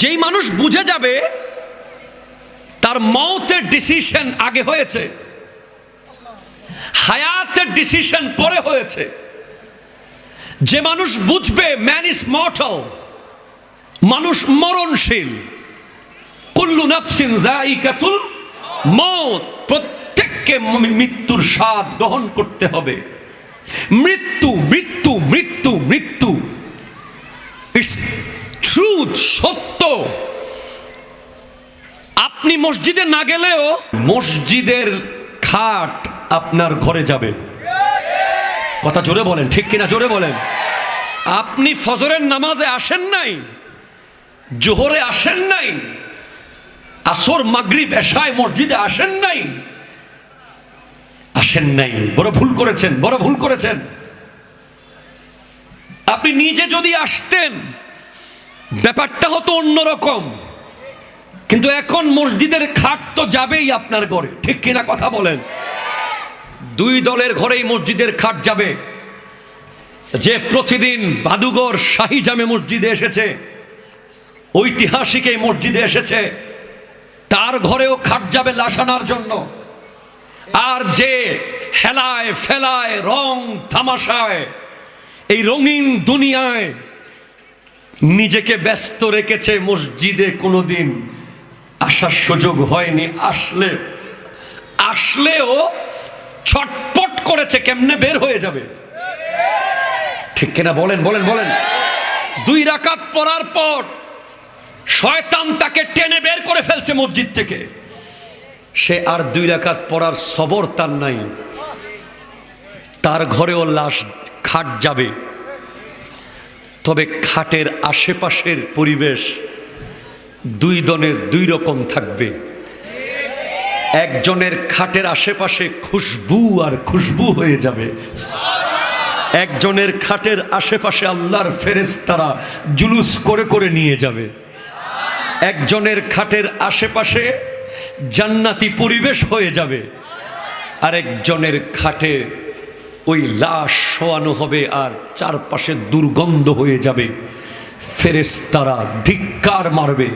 যেই মানুষ বুঝে যাবে তার মওতের ডিসিশন আগে হয়েছে, হায়াতের ডিসিশন পরে হয়েছে। যে মানুষ বুঝবে ম্যান ইজ মর্টাল, মানুষ মরণশীল, কুল্লু নাফসিন যায়িকাতুল মউত, প্রত্যেককে মৃত্যুর স্বাদ গ্রহণ করতে হবে। মৃত্যু মৃত্যু মৃত্যু মৃত্যু, ইটস ট্রুথ, সত্য। আপনি মসজিদে না গেলেও মসজিদের খাট আপনার ঘরে যাবে। কথা জোরে বলেন, ঠিক কিনা? জোরে বলেন। আপনি ফজরের নামাজে আসেন নাই, জোহরে আসেন নাই, আসর মাগরিব এশায় মসজিদে আসেন নাই, বড় ভুল করেছেন, বড় ভুল করেছেন। আপনি নিজে যদি আসতেন ব্যাপারটা হতো অন্যরকম, কিন্তু এখন মসজিদের খাট তো যাবেই আপনার ঘরে, ঠিক কিনা? কথা বলেন। দুই দলের ঘরেই মসজিদের খাট যাবে। যে প্রতিদিন বাদুগর শাহী জামে মসজিদে এসেছে, ঐতিহাসিক এই মসজিদে এসেছে, তার ঘরেও খাট যাবে লাশ আনার জন্য। আর যে হেলায় ফেলায় রং তামাশায় এই রঙিন দুনিয়ায় নিজেকে ব্যস্ত রেখেছে, মসজিদে কোনোদিন আসার সুযোগ হয়নি, আসলেও ছটপট করেছে কেমনে বের হয়ে যাবে। ঠিক কিনা বলেন বলেন বলেন। 2 রাকাত পড়ার পর শয়তান তাকে টেনে বের করে ফেলছে মসজিদ থেকে। সে আর 2 রাকাত পড়ার সবর তার নাই। তার ঘরেও লাশ খাট যাবে, তবে খাটের আশেপাশের পরিবেশ 2 জনের 2 রকম থাকবে। একজনের খাটের আশেপাশে খুশবু আর খুশবু হয়ে যাবে, একজনের খাটের আশেপাশে আল্লাহর ফেরেশতারা জুলুস করে করে নিয়ে যাবে। একজনের খাটের আশেপাশে জান্নাতি পরিবেশ হয়ে যাবে, আরেকজনের খাটে ওই লাশ শোয়ানো হবে আর চারপাশে দুর্গন্ধ হয়ে যাবে, ফেরেশতারা ধিক্কার মারবে।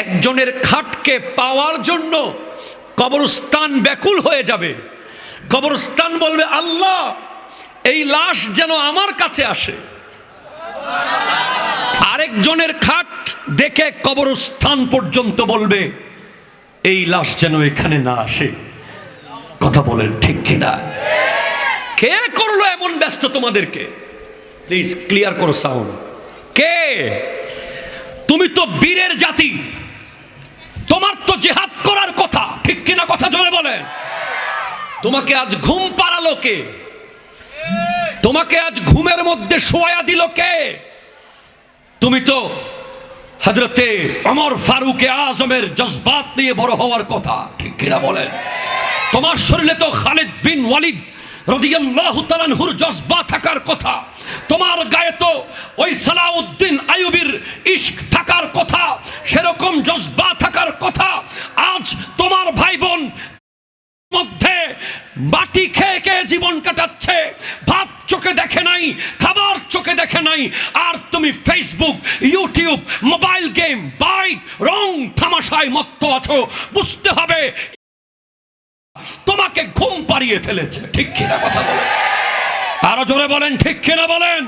একজনের খাটকে পাওয়ার জন্য কবরস্থান ব্যাকুল হয়ে যাবে, কবরস্থান বলবে আল্লাহ এই লাশ যেন আমার কাছে আসে। আরেকজনের খাট দেখে কবরস্থান পর্যন্ত বলবে এই লাশ যেন এখানে না আসে। কথা বলেন ঠিক কিনা? কে করলো এমন ব্যস্ত তোমাদেরকে? প্লিজ ক্লিয়ার করো সাউন্ড। কে? তুমি তো বীরের জাতি, তোমার তো জিহাদ করার কথা, ঠিক কিনা? কথা জোরে বলেন। তোমাকে আজ ঘুম পাড়ালো কে? তোমাকে আজ ঘুমের মধ্যে শোয়া দিল কে? তুমি তো হযরতে ওমর ফারুক আজমের জজবাত নিয়ে বড় হওয়ার কথা, ঠিক কিনা বলেন? তোমার শরীরে তো খালিদ বিন ওয়ালিদ রাদিয়াল্লাহু তাআলা আনহুর জজবা থাকার কথা, তোমার গায়ে তো ওই সালাউদ্দিন আইয়ুবীর ইশক থাকার কথা, সেরকম জজবা থাকার কথা। আজ তোমার ভাই বোন মধ্যে মাটি খেয়ে খেয়ে জীবন কাটাচ্ছে, ভাত চোখে দেখে নাই, খাবার চোখে দেখে নাই, আর তুমি Facebook, YouTube, mobile game, bike, রং তামাশায় মত্ত আছো। বুঝতে হবে তোমাকে ঘুম পাড়িয়ে ফেলেছে, ঠিক কিনা? কথা বলেন, আরো জোরে বলেন, ঠিক কিনা বলেন।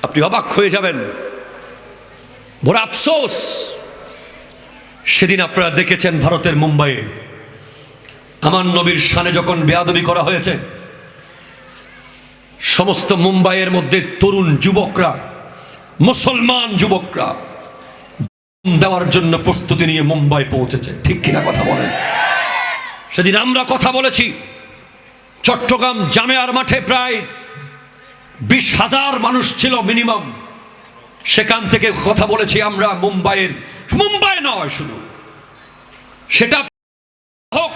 আপনি অবাক হয়ে যাবেন, বড় আফসোস। সেদিন আপনারা দেখেছেন ভারতের মুম্বাইয়ে আমার নবীর শানে যখন বেয়াদবি করা হয়েছে, সমস্ত মুম্বাইয়ের মধ্যে তরুণ যুবকরা, মুসলমান যুবকরা দেওয়ার জন্য প্রস্তুতি নিয়ে মুম্বাই পৌঁছেছে, ঠিক কিনা? কথা বলেন। সেদিন আমরা কথা বলেছি, চট্টগ্রাম জামেয়ার মাঠে প্রায় 20,000 মানুষ ছিল মিনিমাম। সেখান থেকে কথা বলেছি আমরা মুম্বাই নয় শুধু, সেটা হোক,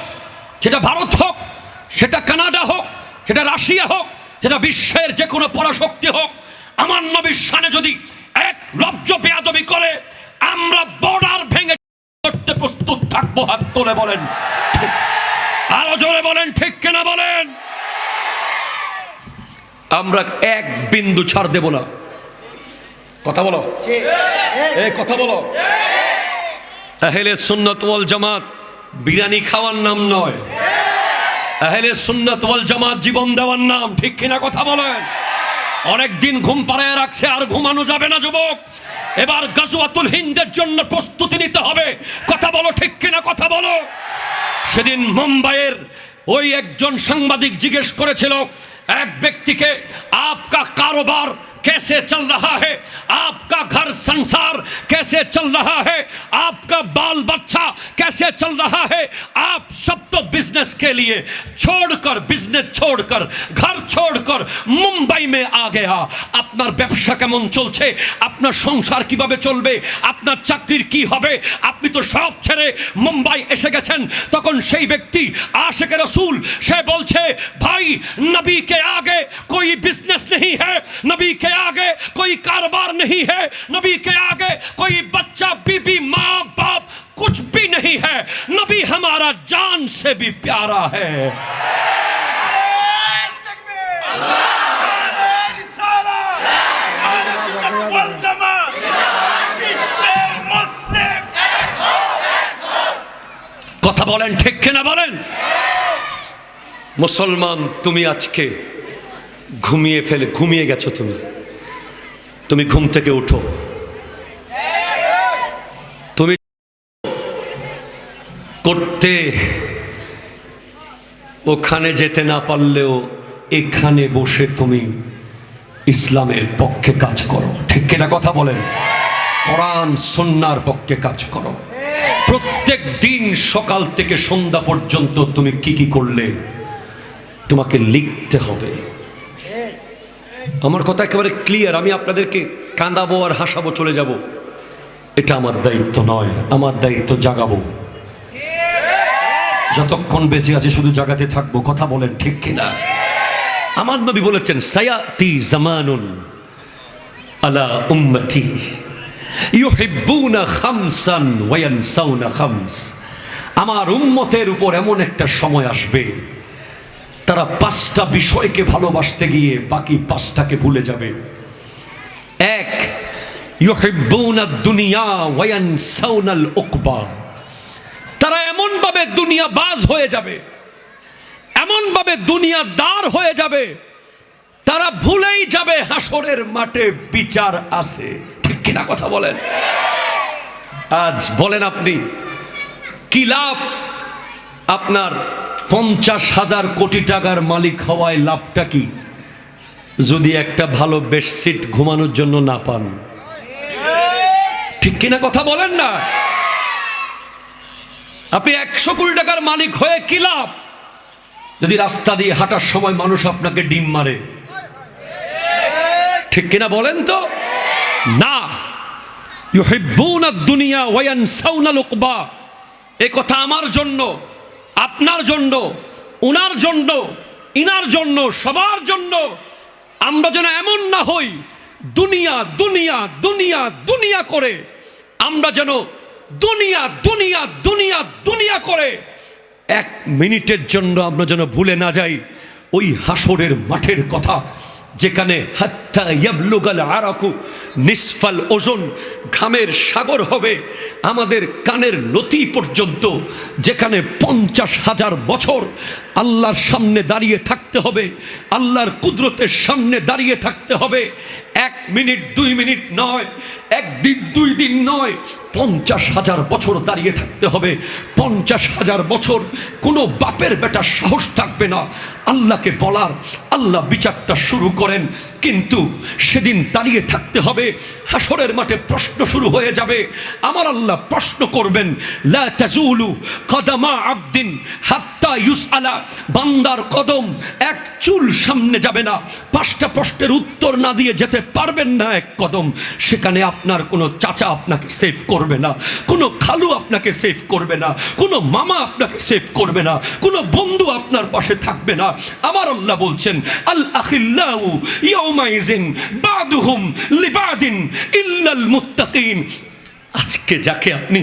সেটা ভারত হোক, সেটা কানাডা হোক, সেটা রাশিয়া হোক, সেটা বিশ্বের যে কোনো পরাশক্তি হোক, আমার নবীর শানে যদি এক লজ্জ বেয়াদবি করে আমরা বর্ডার ভেঙে করতে প্রস্তুত থাকবো। হাত তুলে বলেন, আরো জোরে বলেন, ঠিক কিনা বলেন। আমরা এক বিন্দু ছাড় দেব না। কথা বলো, কথা বলো। আহলে সুন্নাত ওয়াল জামাত বিরিয়ানি খাওয়ার নাম নয়, আহলে সুন্নাত ওয়াল জামাত জীবন দেওয়ার নাম, ঠিক কিনা? কথা বলেন। অনেকদিন ঘুম পাড়ায় রাখছে, আর ঘুমানো যাবে না যুবক। এবার গাজওয়াতুল হিন্দের জন্য প্রস্তুতি নিতে হবে। কথা বলো, ঠিক কিনা? কথা বলো। সেদিন মুম্বাইয়ের ওই একজন সাংবাদিক জিজ্ঞেস করেছিল এক ব্যক্তিকে, आपका कारोबार कैसे चल रहा है, आपका घर संसार कैसे चल रहा है, आपका बाल बच्चा कैसे चल रहा है। आप सब तो बिजनेस के लिए छोड़कर, बिजनेस छोड़कर, घर छोड़कर मुंबई में आ गया। আপনার ব্যবসা কেমন চলছে, আপনার সংসার কিভাবে চলবে, আপনার চাকরির কি হবে, আপনি তো সব ছেড়ে মুম্বাই এসে গেছেন। তখন সেই ব্যক্তি আশিক রাসূল সে বলছে, ভাই নবী के आगे कोई बिजनेस नहीं है, नबी के आगे कोई कारोबार नहीं है, नबी के आगे कोई बच्चा बीबी माँ बाप कुछ भी नहीं है, नबी हमारा जान से भी प्यारा है। কথা বলেন ঠিক কিনা বলেন। মুসলমান, তুমি আজকে ঘুমিয়ে গেছো। তুমি ঘুম থেকে উঠো। তুমি করতে ওখানে যেতে না পারলেও এখানে বসে তুমি ইসলামের পক্ষে কাজ করো, ঠিক কিনা কথা বলেন। কোরআন সুন্নাহর পক্ষে কাজ করো। প্রত্যেক দিন সকাল থেকে সন্ধ্যা পর্যন্ত তুমি কি করলে তোমাকে লিখতে হবে। আমার কথা একেবারে ক্লিয়ার। আমি আপনাদেরকে কাঁদাবো আর হাসাবো, চলে যাব, এটা আমার দায়িত্ব নয়। আমার দায়িত্ব জাগাবো। যতক্ষণ বেঁচে আছে শুধু জাগাতে থাকবো, কথা বলেন ঠিক কিনা। আমার নবী বলেছেন, সায়াতি জামানুন আলা উম্মতি ইউহিব্বুনা খামসান ওয়া ইয়ানসাউনা খামস। আমার উম্মতের উপর এমন একটা সময় আসবে, তারা 5টা বিষয়কে ভালোবাসতে গিয়ে বাকি 5টাকে ভুলে যাবে। এক, ইউহিব্বুনা দুনিয়া ওয়া ইয়ানসাউনাল উকবা। তারা এমন ভাবে দুনিয়াবাজ হয়ে যাবে, এমন ভাবে দুনিয়াদার হয়ে যাবে, তারা ভুলেই যাবে হাসরের মাঠে বিচার আছে, ঠিক কিনা কথা বলেন। আজ বলেন আপনি কি লাভ? আপনার 50,000 কোটি টাকার মালিক হওয়ায় লাভটা কি যদি একটা ভালো বেডশিট ঘুমানোর জন্য না পান? ঠিক কিনা কথা বলেন না। আপনি 100 কোটি টাকার মালিক হয়ে কি লাভ যদি রাস্তা দিয়ে হাঁটার সময় মানুষ আপনাকে ডিম মারে? ঠিক কিনা বলেন তো না। ইউহিব্বুনা দুনিয়া ওয়া ইয়ানসাউনাল উকবা। এই কথা আমার জন্য, আপনার জন্য, উনার জন্য, ইনার জন্য, সবার জন্য। আমরা যেন এমন না হই দুনিয়া দুনিয়া দুনিয়া দুনিয়া করে, আমরা যেন দুনিয়া দুনিয়া দুনিয়া দুনিয়া করে 1 মিনিটের জন্য আমরা যেন ভুলে না যাই ওই হাসরের মাঠের কথা, যেখানে হাত্তা ইয়াবলুগাল আরাকু নিসফাল ওজন, ঘামের সাগর হবে আমাদের কানের লতি পর্যন্ত, যেখানে 50,000 বছর আল্লাহর সামনে দাঁড়িয়ে থাকতে হবে, আল্লাহর কুদরতের সামনে দাঁড়িয়ে থাকতে হবে। 1 মিনিট 2 মিনিট নয়, 1 দিন 2 দিন নয়, 50,000 বছর দাঁড়িয়ে থাকতে হবে। 50,000 বছর কোনো বাপের বেটার সাহস থাকবে না আল্লাহকে বলার, আল্লাহ বিচারটা শুরু করেন। কিন্তু সেদিন দাঁড়িয়ে থাকতে হবে, হাসরের মাঠে প্রশ্ন শুরু হয়ে যাবে। আমার আল্লাহ প্রশ্ন করবেন, লা তাজুলু কদমা আবদিন হাত্তা ইউসআলা। বান্দার কদম 1 চুল সামনে যাবে না, 5টা প্রশ্নের উত্তর না দিয়ে যেতে পারবেন না 1 কদম। সেখানে আপনার কোনো চাচা আপনাকে সেভ করবে না, কোনো খালু আপনাকে সেভ করবে না, কোনো মামা আপনাকে সেভ করবে না, কোনো বন্ধু আপনার পাশে থাকবে না। আমার আল্লাহ বলছেন, আল আখিল্লাউ ইয়াউমাইজিন বাদুহুম লিবাদিন ইল্লাল মুত্তাকিন। আজকে যাকে আপনি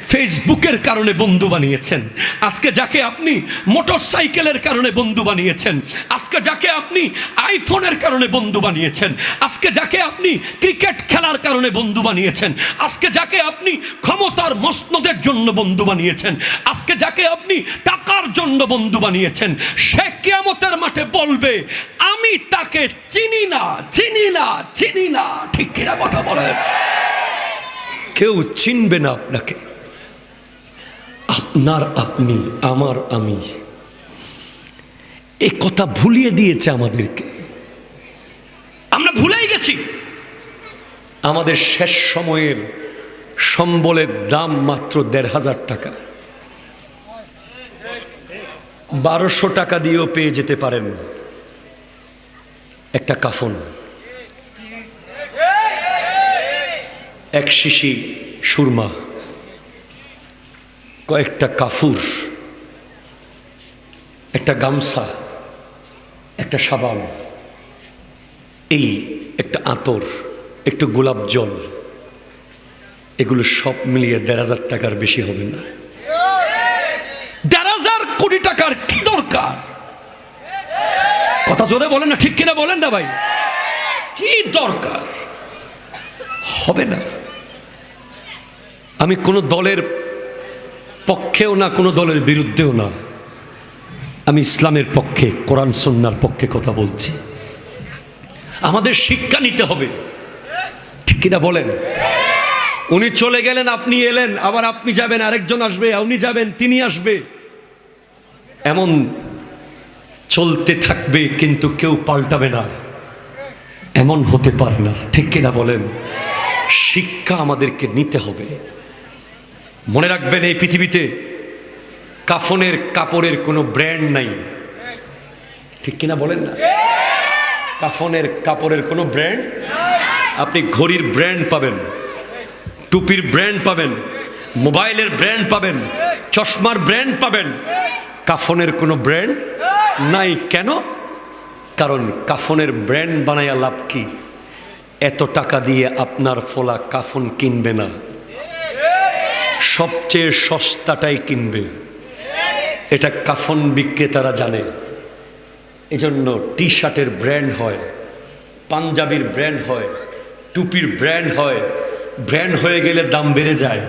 ফেসবুকের কারণে বন্ধু বানিয়েছেন, আজকে যাকে আপনি মোটরসাইকেলের কারণে বন্ধু বানিয়েছেন, আজকে যাকে আপনি আইফোনের কারণে বন্ধু বানিয়েছেন, আজকে যাকে আপনি ক্রিকেট খেলার কারণে বন্ধু বানিয়েছেন, আজকে যাকে আপনি ক্ষমতার মসনদের জন্য বন্ধু বানিয়েছেন, আজকে যাকে আপনি টাকার জন্য বন্ধু বানিয়েছেন, সে কিয়ামতের মাঠে বলবে, আমি তাকে চিনি না, চিনি না, চিনি না। ঠিক কিনা কথা বলেন। কেউ চিনবে না আপনাকে। আপনার আপনি, আমার আমি, এই কথা ভুলিয়ে দিয়েছে আমাদেরকে। আমরা ভুলেই গেছি। আমাদের শেষ সময়ের সম্বলের দাম মাত্র 1,500 টাকা। 1200 টাকা দিয়েও পেয়ে যেতে পারেন একটা কাফন, 1 শিশি সুরমা, কয়েকটা কাফুর, একটা গামছা, একটা সাবান, এই একটা আতর, একটু গোলাপ জল, এগুলো সব মিলিয়ে 1,500 টাকার বেশি হবে না। 1,500 কোটি টাকার কি দরকার? কথা জোরে বলেন না, ঠিক কিনা বলেন না ভাই। কি দরকার? হবে না। আমি কোনো দলের পক্ষেও না, কোনো দলের বিরুদ্ধেও না। আমি ইসলামের পক্ষে, কোরআন সুন্নাহর পক্ষে কথা বলছি। আমাদের শিক্ষা নিতে হবে, ঠিক কিনা বলেন? উনি চলে গেলেন, আপনি এলেন, আবার আপনি যাবেন, আরেকজন আসবে, উনি যাবেন, তিনি আসবে, এমন চলতে থাকবে, কিন্তু কেউ পাল্টাবে না। এমন হতে পারে না, ঠিক কিনা বলেন? শিক্ষা আমাদেরকে নিতে হবে। মনে রাখবেন, এই পৃথিবীতে কাফনের কাপড়ের কোনো ব্র্যান্ড নাই, ঠিক কিনা বলেন না? কাফনের কাপড়ের কোনো ব্র্যান্ড, আপনি ঘড়ির ব্র্যান্ড পাবেন, টুপির ব্র্যান্ড পাবেন, মোবাইলের ব্র্যান্ড পাবেন, চশমার ব্র্যান্ড পাবেন, কাফনের কোনো ব্র্যান্ড নাই। কেন? কারণ কাফনের ব্র্যান্ড বানাইয়া লাভ কি? এত টাকা দিয়ে আপনার ফোলা কাফন কিনবে না, সবচেয়ে সস্তাটাই কিনবে। এটা কাফন বিক্রেতারা জানে। এজন্য টি শার্টের ব্র্যান্ড হয়, পাঞ্জাবির ব্র্যান্ড হয়, টুপির ব্র্যান্ড হয়। ব্র্যান্ড হয়ে গেলে দাম বেড়ে যায়।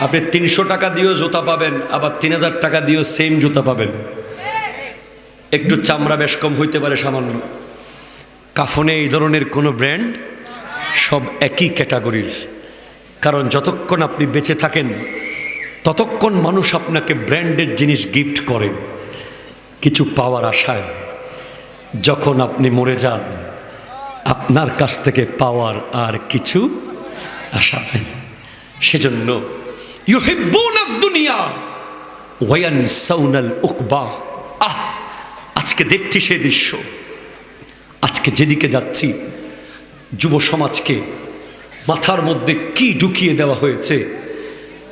আপনি 300 টাকা দিয়েও জুতা পাবেন, আবার 3000 টাকা দিয়েও সেম জুতা পাবেন। একটু চামড়া বেশ কম হইতে পারে সামান্য। কাফনে এই ধরনের কোনো ব্র্যান্ড, সব একই ক্যাটাগরির। কারণ যতক্ষণ আপনি বেঁচে থাকেন ততক্ষণ মানুষ আপনাকে ব্র্যান্ডের জিনিস গিফট করে কিছু পাওয়ার আশায়। যখন আপনি মরে যান, আপনার কাছ থেকে পাওয়ার আর কিছু আশা নাই। সেজন্য ইউহিব্বুনাদ দুনিয়া ওয়া ইয়ানসাউনাল উকবা। আজকে দেখছি সেই দৃশ্য। আজকে যেদিকে যাচ্ছি, যুব সমাজকে মাথার মধ্যে কি ঢুকিয়ে দেওয়া হয়েছে।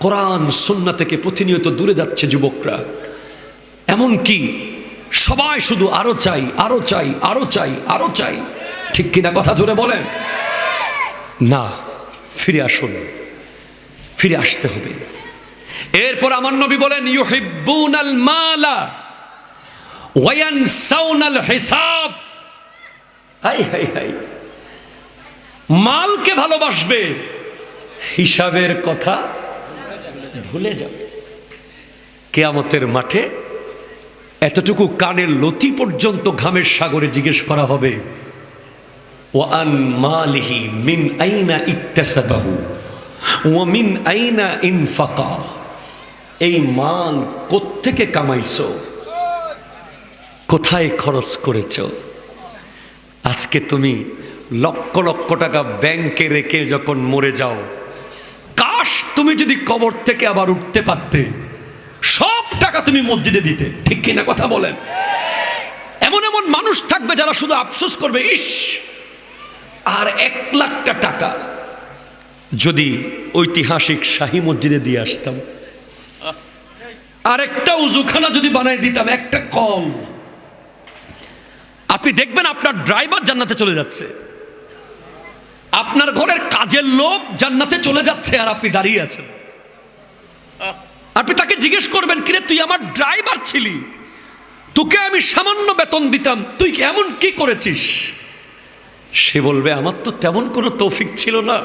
কোরআন সুন্নাহ থেকে প্রতিনিয়ত দূরে যাচ্ছে যুবকরা। এমনকি সবাই শুধু আরো চাই, আরো চাই, আরো চাই, আরো চাই, ঠিক কিনা? কথা জোরে বলেন না। ফিরে আসুন, ফিরে আসতে হবে। এরপর আমার নবী বলেন, ইউহিব্বুনাল মালা ওয়া ইয়ানসাউনাল হিসাব। হাই হাই হাই, মালকে ভালোবাসবে, হিসাবের কথা ভুলে যাবে। কিয়ামতের মাঠে এতটুকু কানের লতি পর্যন্ত ঘামের সাগরে জিজ্ঞেস করা হবে, ওয়া আন মালিহি মিন আইনা ইকতাসাবাহু ওয়া মিন আইনা ইনফাকা। এই মাল কোত্থেকে কামাইছো, কোথায় খরচ করেছো? আজকে তুমি লক্ষ লক্ষ টাকা ব্যাংকে রেখে যখন মরে যাও, কাশ তুমি যদি কবর থেকে আবার উঠতে পারতে, সব টাকা তুমি মসজিদে দিতে, ঠিক কিনা? কথা বলেন। এমন এমন মানুষ থাকবে যারা শুধু আফসোস করবে, ইস, আর 1 লাখ টাকা যদি ঐতিহাসিক শাহী মসজিদে দিয়ে আসতাম, আর একটা উজুখানা যদি বানাই দিতাম, একটা কল। আপনি দেখবেন আপনার ড্রাইভার জান্নাতে চলে যাচ্ছে, আপনার ঘরের কাজের লোক জান্নাতে চলে যাচ্ছে, আর আপনি দাঁড়িয়ে আছেন। আপনি তাকে জিজ্ঞেস করবেন, কিরে তুই আমার ড্রাইভার ছিলি, তোকে আমি সামান্য বেতন দিতাম, তুই এমন কি করেছিস? সে বলবে, আমার তো তেমন কোনো তৌফিক ছিল না,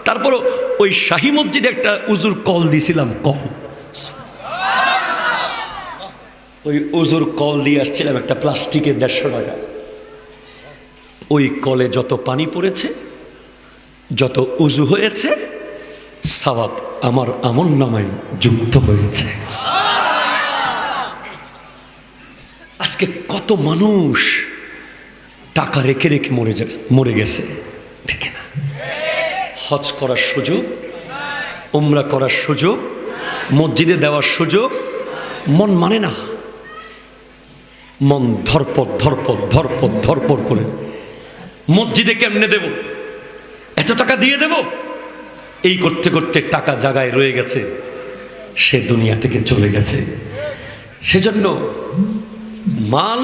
তারপরও ওই শাহী মসজিদে একটা উজুর কল দিয়েছিলাম, কল। ওই উজুর কল দিয়ে আসছিলাম একটা প্লাস্টিকের 150 টাকা। ওই কলে যত পানি পড়েছে, যত উজু হয়েছে, সওয়াব আমার আমলনামায় যুক্ত হয়েছে। আজকে কত মানুষ টাকা রেখে রেখে মরে গেছে, ঠিক না? হজ করার সুযোগ, উমরা করার সুযোগ, মসজিদে দেওয়ার সুযোগ, মন মানে না। মন ধরপড় ধরপড় ধরপড় ধরপড় করে, মসজিদে কেমনে দেব, এত টাকা দিয়ে দেব, এই করতে করতে টাকা জায়গায় রয়ে গেছে, সে দুনিয়া থেকে চলে গেছে। সেজন্য মাল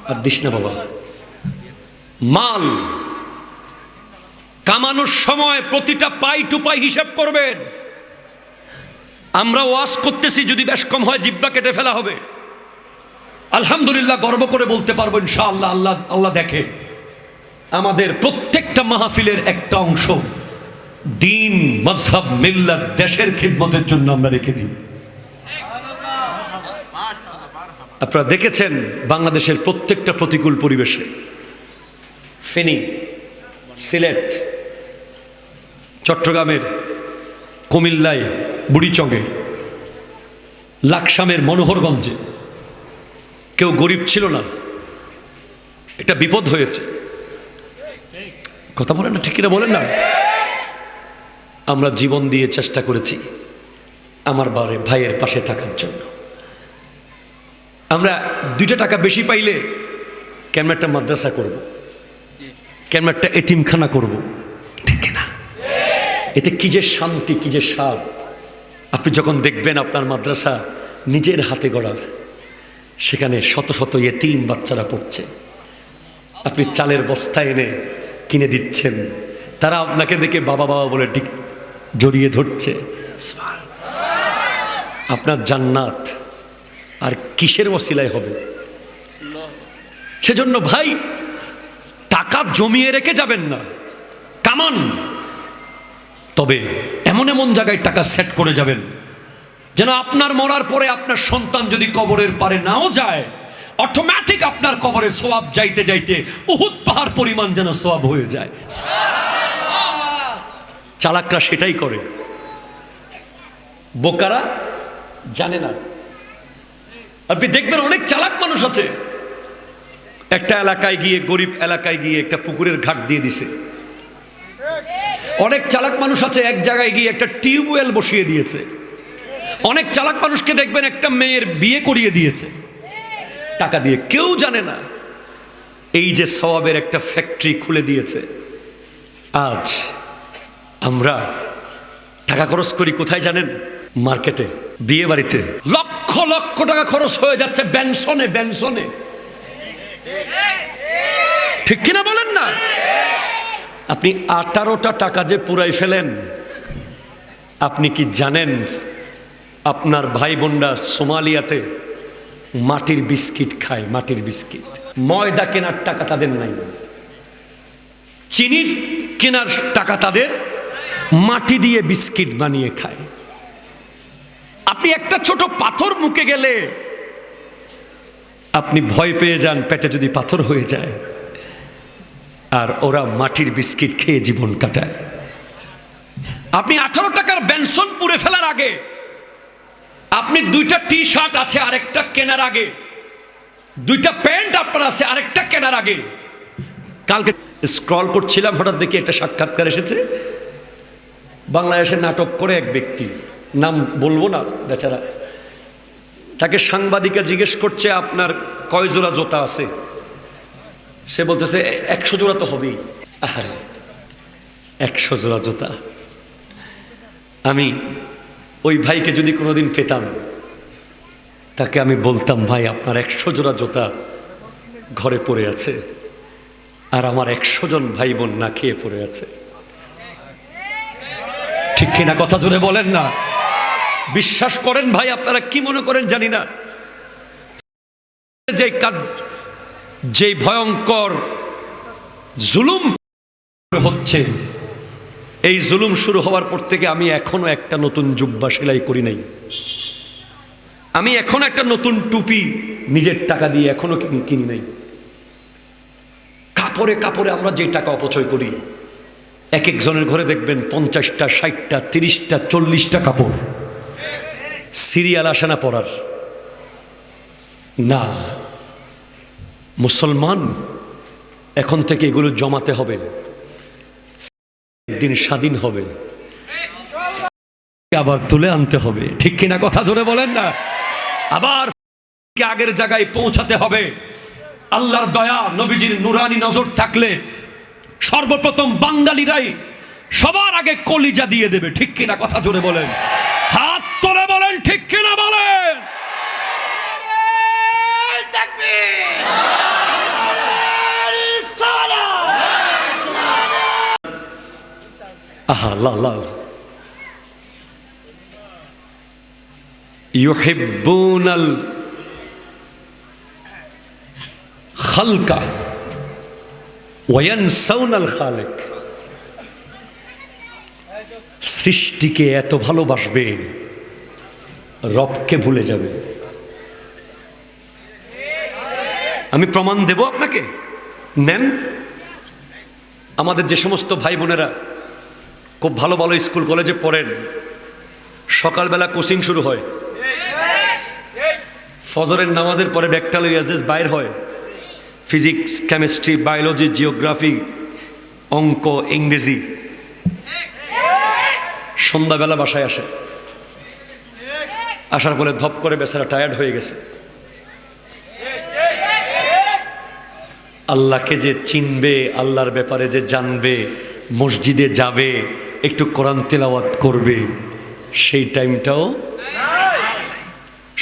আর দিস না বাবা, মাল কামানোর সময় প্রতিটা পাই টু পাই হিসাব করবেন। আমরা ওয়াজ করতেছি, যদি বেশ কম হয় জিহ্বা কেটে ফেলা হবে। আলহামদুলিল্লাহ, গর্ব করে বলতে পারবো ইনশাআল্লাহ, আল্লাহ দেখে। আমাদের প্রত্যেকটা মাহফিলের একটা অংশ দিন, মজহব, মিল্লাত, দেশের খিদমতের জন্য আমরা রেখে দিই। আপনারা দেখেছেন বাংলাদেশের প্রত্যেকটা প্রতিকূল পরিবেশে, ফেনী, সিলেট, চট্টগ্রামের, কুমিল্লায়, বুড়িচঙ্গে, লাকসামের মনোহরগঞ্জে কেউ গরিব ছিল না। একটা বিপদ হয়েছে, কথা বলেন না, ঠিক কিনা বলেন না? আমরা জীবন দিয়ে চেষ্টা করেছি আমার ভাইয়ের পাশে থাকার জন্য। আমরা 2 টাকা বেশি পাইলে কেমন একটা মাদ্রাসা করব, কেমন একটা এতিমখানা করব, ঠিক না? এতে কি যে শান্তি, কি যে স্বাদ। আপনি যখন দেখবেন আপনার মাদ্রাসা নিজের হাতে গড়া, সেখানে শত শত এতিম বাচ্চারা পড়ছে, আপনি চালের বস্তা এনে কিনে দিচ্ছেন, তারা আপনাকে দেখে বাবা বাবা বলে ঠিক জড়িয়ে ধরছে। আপনার জান্নাত আর কিসের ওসিলায় হবে? সেজন্য ভাই, টাকা জমিয়ে রেখে যাবেন না, কামান। তবে এমন এমন জায়গায় টাকা সেট করে যাবেন যেন আপনার মরার পরে আপনার সন্তান যদি কবরের পারে নাও যায়, অটোমেটিক আপনার কবরে সওয়াব যাইতে যাইতে উহুদ পাহাড় পরিমাণ যেন সওয়াব হয়ে যায়। চালাকরা সেটাই করে, বোকারা জানে না। আপনি দেখবেন অনেক চালাক মানুষ আছে, একটা এলাকায় গিয়ে, গরিব এলাকায় গিয়ে একটা পুকুরের ঘাট দিয়ে দিছে। অনেক চালাক মানুষ আছে এক জায়গায় গিয়ে একটা টিউবওয়েল বসিয়ে দিয়েছে। অনেক চালাক মানুষকে দেখবেন একটা মেয়ের বিয়ে করিয়ে দিয়েছে টাকা দিয়ে, কেউ জানে না এই যে সওয়াবের একটা ফ্যাক্টরি খুলে দিয়েছে। আজ আমরা টাকা খরচ করি কোথায় জানেন? মার্কেটে, বিয়ে বাড়িতে লক্ষ লক্ষ টাকা খরচ হয়ে যাচ্ছে বেনসনে, বেনসনে, ঠিক কিনা বলেন না? আপনি 18টা টাকা যে পুরাই ফেলেন, আপনি কি জানেন আপনার ভাই বোনরা সোমালিয়াতে মাটির বিস্কিট খায়? মাটির বিস্কিট, ময়দা কেনার টাকা তাদের নাই, চিনির কেনার টাকা তাদের, মাটি দিয়ে বিস্কিট বানিয়ে খায়। আপনি একটা ছোট পাথর মুখে গেলে আপনি ভয় পেয়ে যান পেটে যদি পাথর হয়ে যায়, আর ওরা মাটির বিস্কিট খেয়ে জীবন কাটায়। আপনি 18 টাকার বেনসন পুড়ে ফেলার আগে, আপনি 2টা টি শার্ট আছে আরেকটা কেনার আগে, 2টা প্যান্ট আপনার আছে আরেকটা কেনার আগে। কালকে স্ক্রল করছিলাম, হঠাৎ দেখি একটা সাক্ষাৎকার এসেছে। বাংলাদেশে নাটক করে এক ব্যক্তি, নাম বলবো না বেচারা, তাকে সাংবাদিকা জিজ্ঞেস করছে আপনার কয় জোড়া জুতা আছে? সে বলতেছে 100 জোড়া তো হবেই। আরে 100 জোড়া জুতা! আমি ওই ভাইকে যদি কোনোদিন পেতাম, তাকে আমি বলতাম, ভাই আপনার 100 জোড়া জুতা ঘরে পড়ে আছে, আর আমার 100 জন ভাই বোন না খেয়ে পড়ে আছে, ঠিক কিনা? কথা জোরে বলেন না। বিশ্বাস করেন ভাই, আপনারা কি মনে করেন জানি না, যে ভয়ঙ্কর জুলুম হচ্ছে, এই জুলুম শুরু হওয়ার পর থেকে আমি এখনো একটা নতুন জুব্বা সেলাই করি নাই। আমি এখনো একটা নতুন টুপি নিজের টাকা দিয়ে এখনো কিনি নাই। কাপড়ে কাপড়ে আমরা যে টাকা অপচয় করি, এক একজনের ঘরে দেখবেন 50টা, 60টা, 30টা, 40টা কাপড়, সিরিয়াল আসে না পরার। না, মুসলমান এখন থেকে এগুলো জমাতে হবে, একদিন স্বাধীন হবে, আবার তুলে আনতে হবে, ঠিক কিনা? কথা ধরে বলেন না। আবার আগের জায়গায় পৌঁছাতে হবে। আল্লাহর দয়া, নবীজির নুরানি নজর থাকলে সর্বপ্রথম বাঙালিরাই সবার আগে কলিজা দিয়ে দেবে, ঠিক কিনা? কথা জোরে বলেন, হাত তুলে বলেন, ঠিক কিনা বলেন। আহা আল্লাহ, ইউহিব্বুনাল খালকা ওয়া ইয়ানসাউনাল খালিক। সৃষ্টিকে এত ভালোবাসবে, রবকে ভুলে যাবে। আমি প্রমাণ দেব আপনাকে, নেন। আমাদের যে সমস্ত ভাই বোনেরা খুব ভালো ভালো স্কুল কলেজে পড়েন, সকালবেলা কোচিং শুরু হয়, ফজরের নামাজের পরে ব্যাগটা লইয়া যে বাইর হয়, ফিজিক্স, কেমিস্ট্রি, বায়োলজি, জিওগ্রাফি, অঙ্ক, ইংরেজি, সন্ধ্যাবেলা বাসায় আসে, আসার পরে ধপ করে বেচারা টায়ার্ড হয়ে গেছে। আল্লাহকে যে চিনবে, আল্লাহর ব্যাপারে যে জানবে, মসজিদে যাবে, একটু কোরআন তেলাওয়াত করবে, সেই টাইমটাও।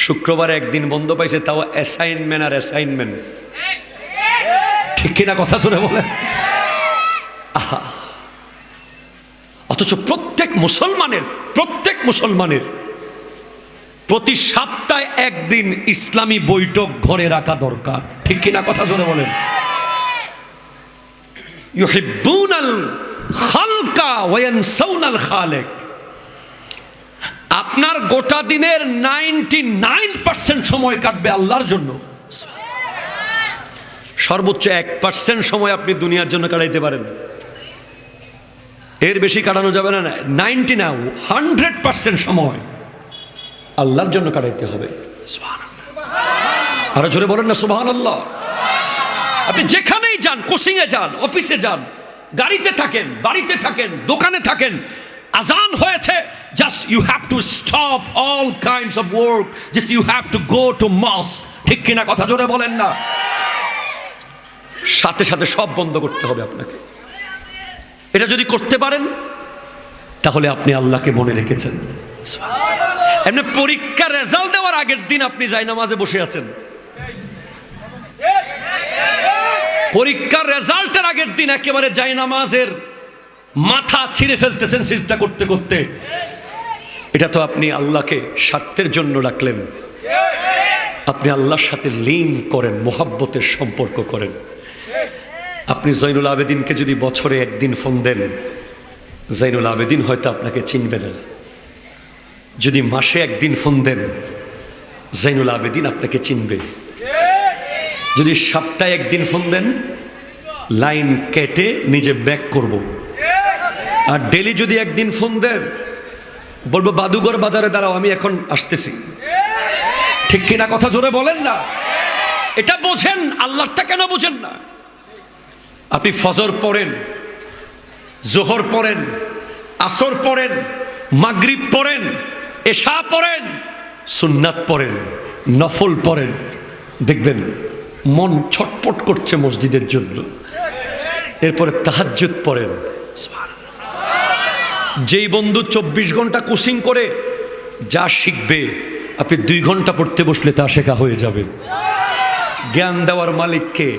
শুক্রবারে একদিন বন্ধ পাইছে, তাও অ্যাসাইনমেন্ট আর অ্যাসাইনমেন্ট। ঠিক কিনা কথা শুনে বলেন? আহা, অথচ প্রত্যেক মুসলমানের প্রতি সপ্তাহে একদিন ইসলামী বৈঠক ঘরে রাখা দরকার। ঠিক কিনা কথা শুনে বলেন? ইউহিব্বুনাল খালকা ওয়া ইয়ানসাউনাল খালিক। আপনার গোটা দিনের 99% সময় কাটবে আল্লাহর জন্য, সর্বোচ্চ 1% সময় আপনি দুনিয়ার জন্য কাটাইতে পারেন, এর বেশি কাটানো যাবে না। 90 না, 100% সময় আল্লাহর জন্য কাটাইতে হবে। আরো জোরে বলেন না সুবহানাল্লাহ। আপনি যেখানেই যান, কোচিংয়ে যান, অফিসে যান, গাড়িতে থাকেন, বাড়িতে থাকেন, দোকানে থাকেন, আজান হয়েছে, just you have to stop all kinds of work, just you have to go to mosque। ঠিক কিনা কথা জোরে বলেন না? সাথে সাথে সব বন্ধ করতে হবে আপনাকে। এটা যদি করতে পারেন তাহলে আপনি আল্লাহকে মনে রেখেছেন। এমনি পরীক্ষার রেজাল্ট দেওয়ার আগের দিন আপনি জায়নামাজে বসে আছেন, পরীক্ষার রেজাল্টের আগের দিন একেবারে জায়নামাজের মাথা ছিঁড়ে ফেলতেছেন সিজদা করতে করতে। এটা তো আপনি আল্লাহকে স্বার্থের জন্য রাখলেন। আপনি আল্লাহর সাথে লীন করেন, মোহাব্বতের সম্পর্ক করেন। আপনি জৈনুল আবেদিনকে যদি বছরে একদিন ফোন দেন, জৈনুল আবেদিন হয়তো আপনাকে চিনবে না। যদি মাসে একদিন ফোন দেন, জৈনুল আবেদিন আপনাকে চিনবে। যদি সপ্তাহে একদিন ফোন দেন, লাইন কেটে নিজে ব্যাক করব। আর ডেলি যদি একদিন ফোন দেন, বলবো বাদুগর বাজারে দাঁড়াও, আমি এখন আসতেছি। ঠিক কিনা কথা জোরে বলেন না? এটা বোঝেন, আল্লাহটা কেন বোঝেন না? আপনি ফজর পড়েন, জোহর পড়েন, আসর পড়েন, মাগরিব পড়েন, এশা পড়েন, সুন্নাত পড়েন, নফল পড়েন, দেখবেন মন ছটপট করছে মসজিদের জন্য। এরপরে তাহাজ্জুদ পড়েন। যেই বন্ধু 24 ঘন্টা কোচিং করে যা শিখবে, আপনি 2 ঘন্টা পড়তে বসলে তা শেখা হয়ে যাবে। জ্ঞান দেওয়ার মালিককে,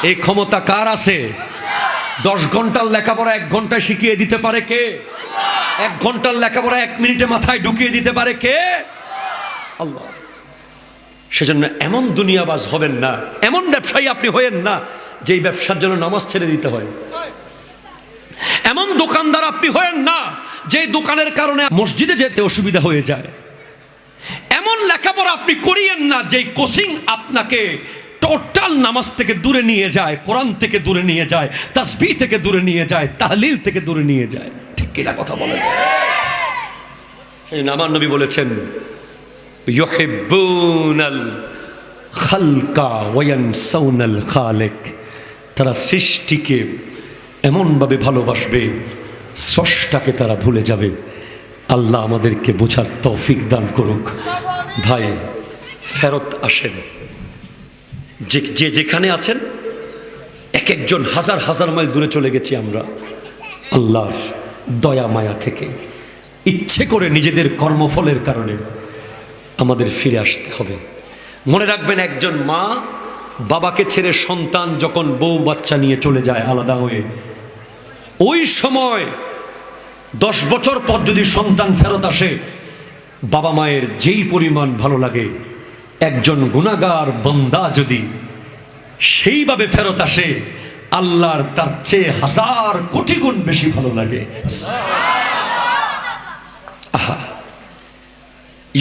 এই ক্ষমতা কার আছে? 10 ঘন্টার লেখাপড়া 1 ঘন্টায় শিখিয়ে দিতে পারে কে? 1 ঘন্টার লেখাপড়া 1 মিনিটে মাথায় ঢুকিয়ে দিতে পারে কে? আল্লাহ। সেজন্য এমন দুনিয়াবাজ হবেন না, এমন ব্যবসায়ী আপনি হয়েন না যেই ব্যবসার জন্য নামাজ ছেড়ে দিতে হয়। এমন দোকানদার আপনি হয়েন না যেই দোকানের কারণে মসজিদে যেতে অসুবিধা হয়ে যায়। এমন লেখাপড়া আপনি করিয়েন না যেই কোচিং আপনাকে টোটাল নামাজ থেকে দূরে নিয়ে যায়, কোরআন থেকে দূরে নিয়ে যায়, তাসবিহ থেকে দূরে নিয়ে যায়, তাহলিল থেকে দূরে নিয়ে যায়। ঠিক কিনা কথা বলেন? আমার নবী বলেছেন, ইউহিব্বুনাল খালকা ওয়া ইয়ানসাউনাল খালিক। তারা সৃষ্টিকে এমনভাবে ভালোবাসবে, স্রষ্টাকে তারা ভুলে যাবে। আল্লাহ আমাদেরকে বোঝার তৌফিক দান করুক। ভাই, ফেরত আসেন। যে যেখানে আছেন, এক একজন হাজার হাজার মাইল দূরে চলে গেছি আমরা আল্লাহর দয়া মায়া থেকে। ইচ্ছে করে নিজেদের কর্মফলের কারণে আমাদের ফিরে আসতে হবে। মনে রাখবেন, একজন মা বাবাকে ছেড়ে সন্তান যখন বউ বাচ্চা নিয়ে চলে যায় আলাদা হয়ে, ওই সময় 10 বছর পর যদি সন্তান ফেরত আসে, বাবা মায়ের যেই পরিমাণ ভালো লাগে, একজন গুনাহগার বান্দা যদি সেইভাবে ফেরত আসে, আল্লাহর তার চেয়ে 1000 কোটি গুণ বেশি ভালো লাগে।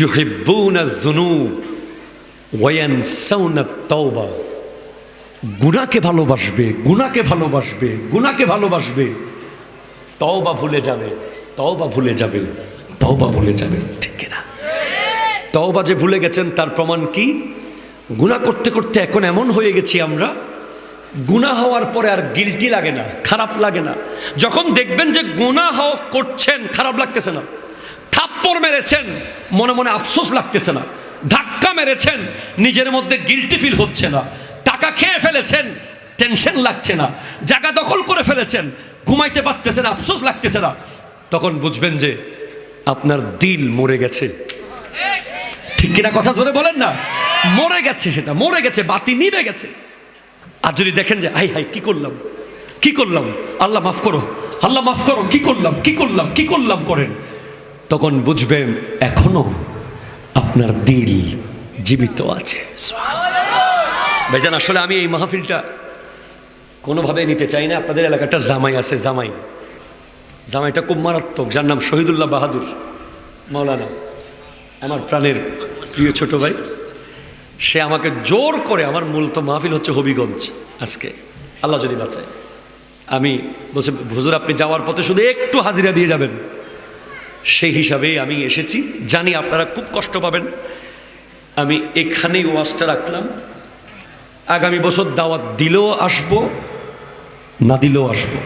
ইউহিব্বুনা যুনুব ওয়া ইয়ানসাউনা তাওবা। গুনাহকে ভালোবাসবে, গুনাহকে ভালোবাসবে, গুনাহকে ভালোবাসবে, তওবা ভুলে যাবে, তওবা ভুলে যাবে, তওবা ভুলে যাবে। ঠিক কিনা? তওবা যে ভুলে গেছেন তার প্রমাণ কি? গুনাহ করতে করতে এখন এমন হয়ে গেছি আমরা, গুনাহ হওয়ার পরে আর গিলটি লাগে না, খারাপ লাগে না। যখন দেখবেন যে গুনাহ করছেন, খারাপ লাগতেছে না। থাপ্পড় মেরেছেন, মনে মনে আফসোস লাগতেছে না। ধাক্কা মেরেছেন, নিজের মধ্যে গিলটি ফিল হচ্ছে না। টাকা খেয়ে ফেলেছেন, টেনশন লাগছে না। জায়গা দখল করে ফেলেছেন, ঘুমাইতে পারতেছেন, আফসোস লাগতেছে না। তখন বুঝবেন যে আপনার দিল মরে গেছে। ঠিক কিনা? কথা জোরে বলেন না। মরে গেছে, সেটা মরে গেছে, বাতি নিভে গেছে। আর যদি দেখেন যে হাই হাই কি করলাম, কি করলাম, আল্লাহ মাফ করো, আল্লাহ মাফ করো, কি করলাম, কি করলাম, কি করলাম করেন, তখন বুঝবেন এখনো আপনার দিল জীবিত আছে। ভাইজান, আসলে আমি এই মাহফিলটা কোনোভাবে নিতে চাই না। আপনাদের এলাকাটা জামাই আছে, জামাইটা খুব মারাত্মক, যার নাম শহীদুল্লাহ বাহাদুর মাওলানা, আমার প্রাণের প্রিয় ছোট ভাই। সে আমাকে জোর করে, আমার মূলত মাহফিল হচ্ছে হবিগঞ্জ আজকে, আল্লাহ যদি বাঁচায়। আমি বলছি, হুজুর আপনি যাওয়ার পথে শুধু একটু হাজিরা দিয়ে যাবেন। সেই হিসাবেই আমি এসেছি। জানি আপনারা খুব কষ্ট পাবেন। আমি এখানেই ওয়াজটা রাখলাম। আগামী বছর দাওয়াত দিলেও আসবো, না দিলেও আসবো।